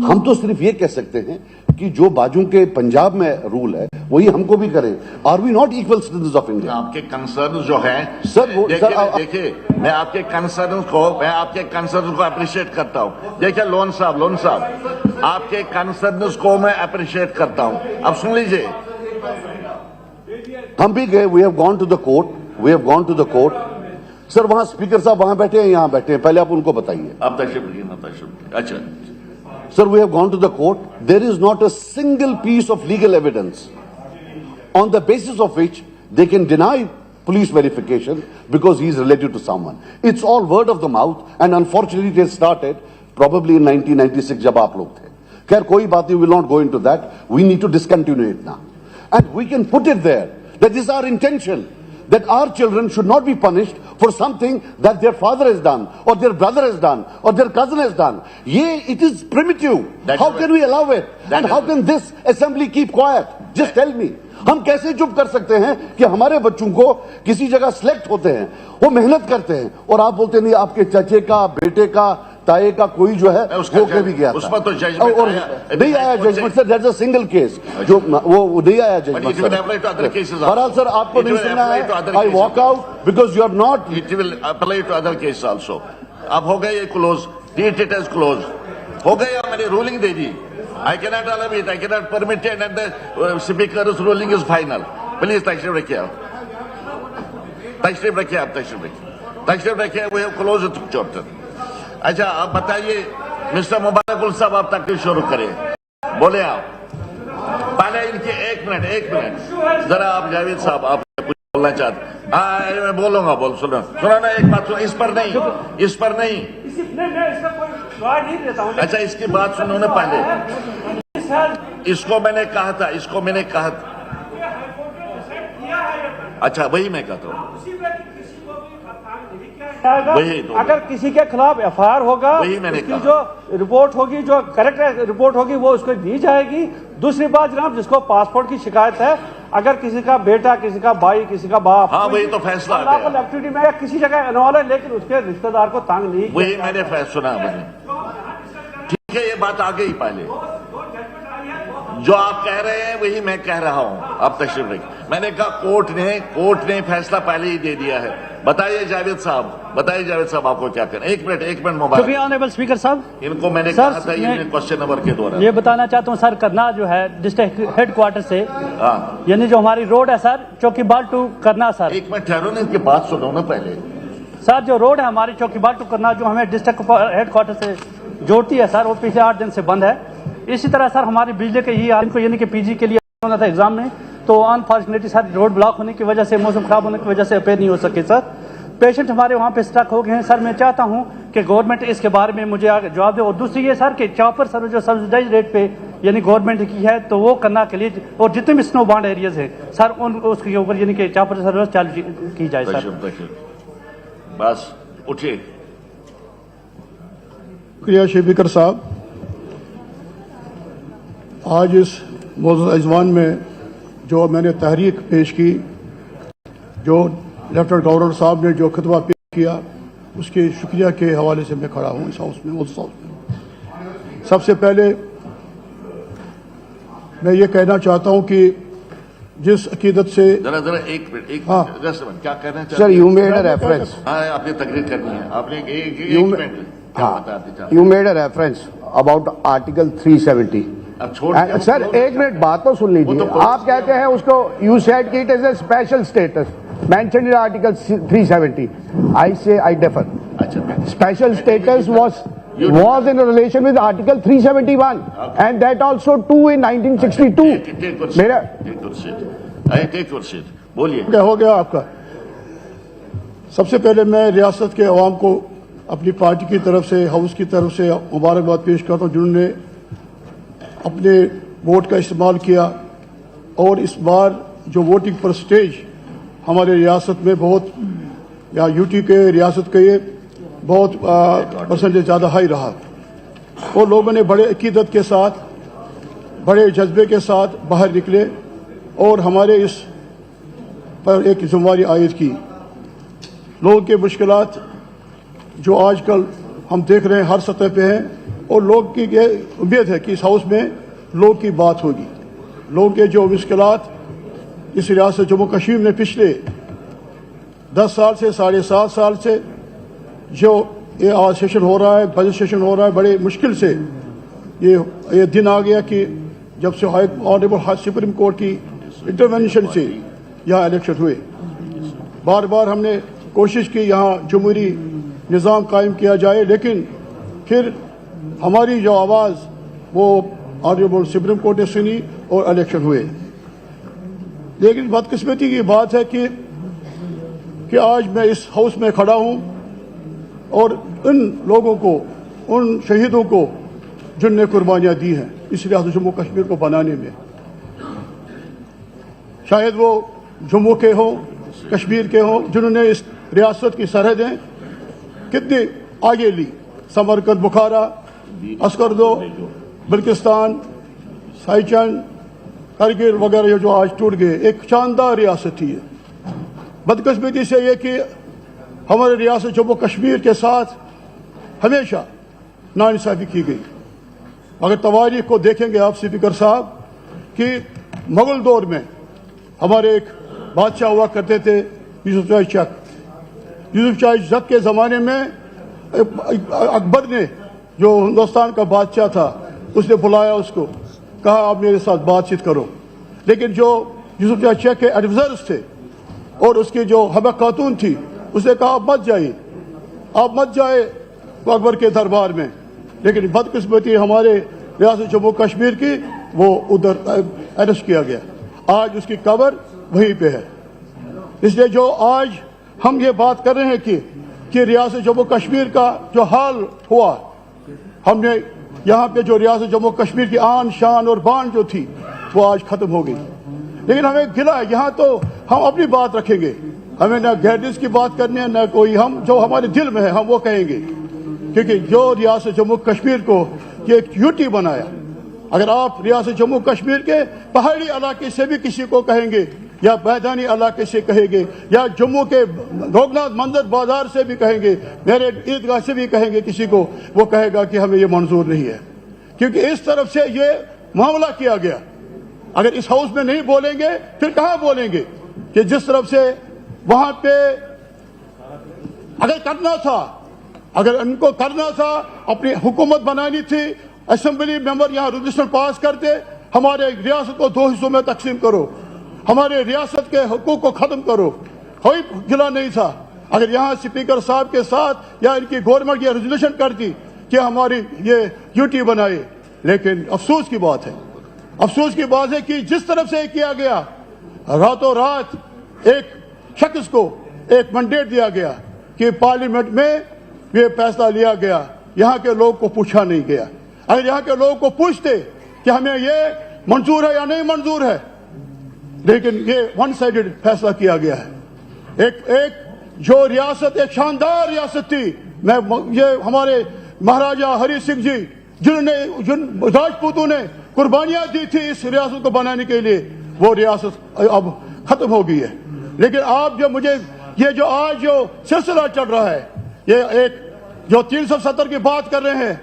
S17: हम तो सिर्फ ये कह सकते हैं कि जो बाजू के पंजाब में रूल है वही हमको भी करें। Are we not equal citizens of India?
S4: आपके कंसर्न जो हैं,
S17: सर,
S4: देखिए, मैं आपके कंसर्न को अप्रिशिएट करता हूं। देखिए लोन साहब, आपके कंसर्न को मैं अप्रिशिएट करता हूं। अब सुन लीजिए,
S17: हम भी गए, we have gone to the court, sir, वहां स्पीकर साहब वहां बैठे हैं, यहां बैठे हैं, पहले आप उनको बताइए।
S4: अब तशरीफ। अच्छा
S17: Sir, we have gone to the court. There is not a single piece of legal evidence on the basis of which they can deny police verification because he is related to someone. It's all word of the mouth, and unfortunately it has started probably in 1996 जब आप लोग थे। खैर कोई बात नहीं, we will not go into that. We need to discontinue it now, and we can put it there that this is our intention, that our children should not be punished for something that their father has done, or their brother has done, or their cousin has done. It is primitive. How can we allow it? And how can this assembly keep quiet? Just tell me. हम कैसे चुप कर सकते हैं कि हमारे बच्चों को किसी जगह सिलेक्ट होते हैं, वो मेहनत करते हैं, और आप बोलते नहीं आपके चाचे का, बेटे का, ताये का कोई जो है होके भी गया
S4: उस
S17: था
S4: पर तो जजमेंट
S17: और नहीं आया judgment sir, that's a single case जो वो नहीं आया जजमेंट सर। बहरहाल सर आपको नहीं सुनना है, I walk out because you are not.
S4: It will apply to other case also. अब हो गए ये close, treat it as close, हो गया, मैंने रूलिंग दे दी। I cannot allow it, I cannot permit it, and the speaker's ruling is final. Please, तशरीफ रखिए आप, तशरीफ रखिए आप, तशरीफ रखिए। We have closed the chapter. अच्छा, आप बताइए मिस्टर मुबारकुल साहब, आप तकलीफ शुरू करें, बोले आप। पहले इनके एक मिनट जरा आप जावेद साहब, आप कुछ बोलना चाहते? हाँ, मैं बोलूंगा, सुनो ना, एक बात सुनो, इस पर नहीं। अच्छा, इसकी बात सुनो ना पहले। इसको मैंने कहा था, अच्छा वही मैं कहता हूँ, वही तो
S14: अगर किसी के खिलाफ एफआईआर होगा,
S4: वही मैंने
S14: उसकी जो रिपोर्ट होगी, जो करेक्ट रिपोर्ट होगी, वो उसको दी जाएगी। दूसरी बात जनाब, जिसको पासपोर्ट की शिकायत है, अगर किसी का बेटा, किसी का भाई, किसी का बाप,
S4: हाँ वही तो फैसला
S14: एक्टिविटी में या किसी जगह इन्वॉल्व है, लेकिन उसके रिश्तेदार को तंग नहीं,
S4: वही मैंने फैसला सुना मुझे। ठीक है, ये बात आ गई पहले, जो आप कह रहे हैं वही मैं कह रहा हूं। आप तशरीफ रखिए। मैंने कहा कोर्ट ने फैसला पहले ही दे दिया है। बताइए जावेद साहब आपको क्या करना। एक मिनट मोबाइल।
S18: शुक्रिया ऑनरेबल स्पीकर साहब।
S4: इनको मैंने कहा था ये क्वेश्चन नंबर के दौरान
S18: ये बताना चाहता हूँ सर, करना जो है डिस्ट्रिक्ट हेडक्वार्टर से, यानी जो हमारी रोड है सर, चौकीबाल टू करना सर।
S4: एक मिनट ठहरो ना, इनकी बात सुनो ना पहले।
S18: सर जो रोड है हमारी चौकीबाल टू करना, जो हमें डिस्ट्रिक्ट हेडक्वार्टर से जोड़ती है सर, वो पिछले 8 दिन से बंद है। इसी तरह सर हमारी बिजली के ही इनको यानी कि पीजी के लिए होना था एग्जाम में, तो अनफॉर्चुनेटली सर रोड ब्लॉक होने की वजह से, मौसम खराब होने की वजह से अपेयर नहीं हो सके सर। पेशेंट हमारे वहाँ पे स्टक हो गए हैं सर। मैं चाहता हूँ कि गवर्नमेंट इसके बारे में मुझे जवाब दे। और दूसरी ये सर कि चॉपर सर जो सब्सिडाइज रेट पे यानी गवर्नमेंट की है, तो वो करना के लिए, और जितने भी स्नो बाउंड एरियाज है सर, उन उसके ऊपर यानी कि चॉपर सर्विस चालू की जाए सर।
S4: बस उठिए।
S3: शुक्रिया स्पीकर साहब। आज इस मौजूद अजवान में जो मैंने तहरीक पेश की, जो लेफ्टिनेंट गवर्नर साहब ने जो खितबा पेश किया, उसके शुक्रिया के हवाले से मैं खड़ा हूँ इस हाउस में, उस हाउस में। सबसे पहले मैं ये कहना चाहता हूँ कि जिस अकीदत से
S4: जरा एक मिनट क्या कहना चाहते हैं?
S9: Sir you made a reference,
S4: हाँ आपने तकरीर करनी है, आपने एक minute,
S9: you made a reference about article 370।
S4: अब छोड़
S9: सर एक मिनट बात तो सुन लीजिए। आप कहते हैं उसको, यू सेड कि it is a special status mentioned in Article 370. I say I differ. Special status was in relation with Article 371, and that also too in 1962. मेरा
S4: बोलिए।
S3: क्या हो गया आपका? सबसे पहले मैं रियासत के अवाम को अपनी पार्टी की तरफ से, हाउस की तरफ से मुबारकबाद पेश करता हूँ, जिन्होंने अपने वोट का इस्तेमाल किया। और इस बार जो वोटिंग परसेंटेज हमारे रियासत में बहुत, या यूटी के रियासत के ये बहुत परसेंटेज ज़्यादा हाई रहा, और लोगों ने बड़े अकीदत के साथ, बड़े जज्बे के साथ बाहर निकले और हमारे इस पर एक जिम्मेवारी आयद की। लोगों के मुश्किलात जो आजकल हम देख रहे हैं हर सतह पे हैं, और लोग की ये उम्मीद है कि इस हाउस में लोग की बात होगी। लोगों के जो मुश्किलात इस रियासत जम्मू कश्मीर में पिछले 10 साल से, 7.5 साल से जो ये आज सेशन हो रहा है, बजट सेशन हो रहा है, बड़े मुश्किल से ये दिन आ गया कि जब से ऑनरेबल सुप्रीम कोर्ट की इंटरवेंशन से यहाँ इलेक्शन हुए। बार बार हमने कोशिश की यहाँ जमहूरी निज़ाम कायम किया जाए, लेकिन फिर हमारी जो आवाज़ वो ऑनरेबल सुप्रीम कोर्ट ने सुनी और इलेक्शन हुए। लेकिन बदकिस्मती की बात है कि आज मैं इस हाउस में खड़ा हूं और उन लोगों को, उन शहीदों को जिनने कुर्बानियां दी हैं इस रियासत जम्मू कश्मीर को बनाने में, शायद वो जम्मू के हों, कश्मीर के हों, जिन्होंने इस रियासत की सरहदें कितनी आगे ली। समरकंद, बुखारा, अस्करदो, बल्किस्तान, साइचन, करगिल वगैरह जो आज टूट गए, एक शानदार रियासत थी। बदकिस्मती से ये कि हमारे रियासत जम्मू कश्मीर के साथ हमेशा नाइंसाफी की गई। अगर तवारीख को देखेंगे आप स्पीकर साहब कि मुगल दौर में हमारे एक बादशाह हुआ करते थे यूसुफ शाही चक। यूसुफ शाही चक के ज़माने में अकबर ने, जो हिंदुस्तान का बादशाह था, उसने बुलाया उसको, कहा आप मेरे साथ बातचीत करो। लेकिन जो यूसुफ शाही चक के एडवाइजर्स थे और उसकी जो हबा खातून थी, उसने कहा आप मत जाइए, आप मत जाए अकबर के दरबार में। लेकिन बदकिस्मती हमारे रियासत जम्मू कश्मीर की, वो उधर अरेस्ट किया गया। आज उसकी कब्र वहीं पे है। इसलिए जो आज हम ये बात कर रहे हैं कि रियासत जम्मू कश्मीर का जो हाल हुआ, हमने यहाँ पे जो रियासत जम्मू कश्मीर की आन शान और बान जो थी वो आज खत्म हो गई। लेकिन हमें गिला है, यहाँ तो हम अपनी बात रखेंगे, हमें ना गैरडिस की बात करनी है, ना कोई, हम जो हमारे दिल में है हम वो कहेंगे। क्योंकि जो रियासत जम्मू कश्मीर को ये एक यूटी बनाया, अगर आप रियासत जम्मू कश्मीर के पहाड़ी इलाके से भी किसी को कहेंगे या मैदानी इलाके से कहेंगे या जम्मू के रघुनाथ मंदिर बाजार से भी कहेंगे, मेरे ईदगाह से भी कहेंगे किसी को, वो कहेगा कि हमें ये मंजूर नहीं है। क्योंकि इस तरफ से ये मामला किया गया। अगर इस हाउस में नहीं बोलेंगे फिर कहां बोलेंगे? कि जिस तरफ से वहां पे अगर करना था, अगर इनको करना था, अपनी हुकूमत बनानी थी, असेंबली मेंबर यहाँ रेजोल्यूशन पास करते, हमारे रियासत को 2 हिस्सों में तकसीम करो, हमारे रियासत के हुकूक को खत्म करो, कोई गिला नहीं था। अगर यहाँ स्पीकर साहब के साथ या इनकी गवर्नमेंट ये रेजोल्यूशन करती कि हमारी ये यूटी बनाए। लेकिन अफसोस की बात है कि जिस तरफ से किया गया, रातों रात एक शख्स को एक मैंडेट दिया गया कि पार्लियामेंट में ये फैसला लिया गया, यहाँ के लोग को पूछा नहीं गया। अगर यहाँ के लोगों को पूछते कि हमें ये मंजूर है या नहीं मंजूर है, लेकिन ये वन साइडेड फैसला किया गया है। एक जो रियासत एक शानदार रियासत थी, ये हमारे महाराजा हरि सिंह जी जिन राजपूतों ने कुर्बानियां दी थी इस रियासत को बनाने के लिए, वो रियासत अब खत्म हो गई है। लेकिन आप जो मुझे ये जो आज जो सिलसिला चल रहा है, ये एक जो 370 की बात कर रहे हैं,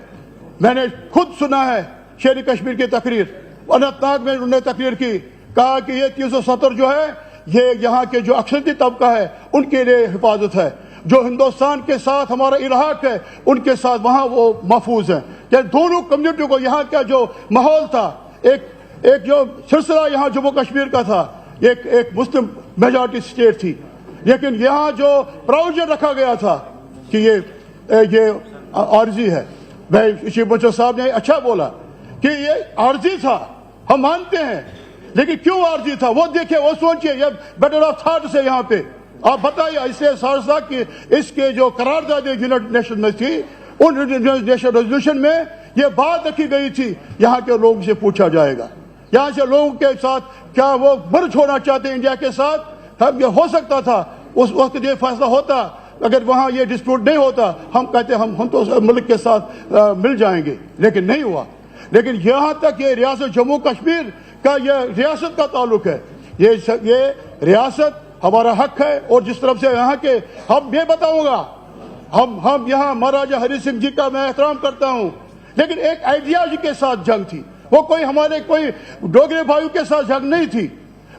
S3: मैंने खुद सुना है शेर कश्मीर की तकरीर, अनंतनाग में उन्होंने तकरीर की, कहा कि ये 370 जो है ये यहाँ के जो अक्सरियती तबका है उनके लिए हिफाजत है, जो हिंदुस्तान के साथ हमारा इलाहाक है उनके साथ वहाँ वो महफूज है। क्या दोनों कम्युनिटी को यहाँ का जो माहौल था, एक जो सिलसिला यहाँ जम्मू कश्मीर का था, एक मुस्लिम मेजॉरिटी स्टेट थी, लेकिन यहाँ जो प्रोविजन रखा गया था कि ये आर्जी है। भाई चीफ मिनिस्टर साहब ने अच्छा बोला कि ये आर्जी था, हम मानते हैं, लेकिन क्यों आर्जी था वो देखिए, वो सोचिए, ये बेटर ऑफ थॉट से यहाँ पे आप बताइए। इससे साथ कि इसके जो करारदाद यूनाइटेड नेशन में थी, उन यूनाइटेड नेशन रेजोल्यूशन में ये बात रखी गई थी, यहाँ के लोगों से पूछा जाएगा, यहाँ से लोगों के साथ क्या वो मर्ज होना चाहते हैं इंडिया के साथ। ये हो सकता था उस वक्त ये फैसला होता, अगर वहाँ ये डिस्प्यूट नहीं होता, हम कहते हम तो मुल्क के साथ मिल जाएंगे, लेकिन नहीं हुआ। लेकिन यहाँ तक ये रियासत जम्मू कश्मीर का ये रियासत का ताल्लुक है, ये रियासत हमारा हक है। और जिस तरफ से यहाँ के हम ये बताऊंगा, हम यहाँ महाराजा हरि सिंह जी का मैं एहतराम करता हूँ, लेकिन एक आइडियालॉजी के साथ जंग थी, वो कोई हमारे कोई डोगरे भाइयों के साथ जंग नहीं थी।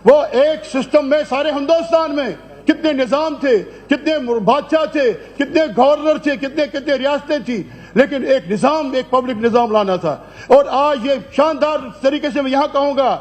S3: वो एक सिस्टम में सारे हिंदुस्तान में कितने निजाम थे, कितने बादशाह थे, कितने गवर्नर थे, कितने रियासतें थी, लेकिन एक निजाम, एक पब्लिक निजाम लाना था। और आज ये शानदार तरीके से मैं यहाँ कहूँगा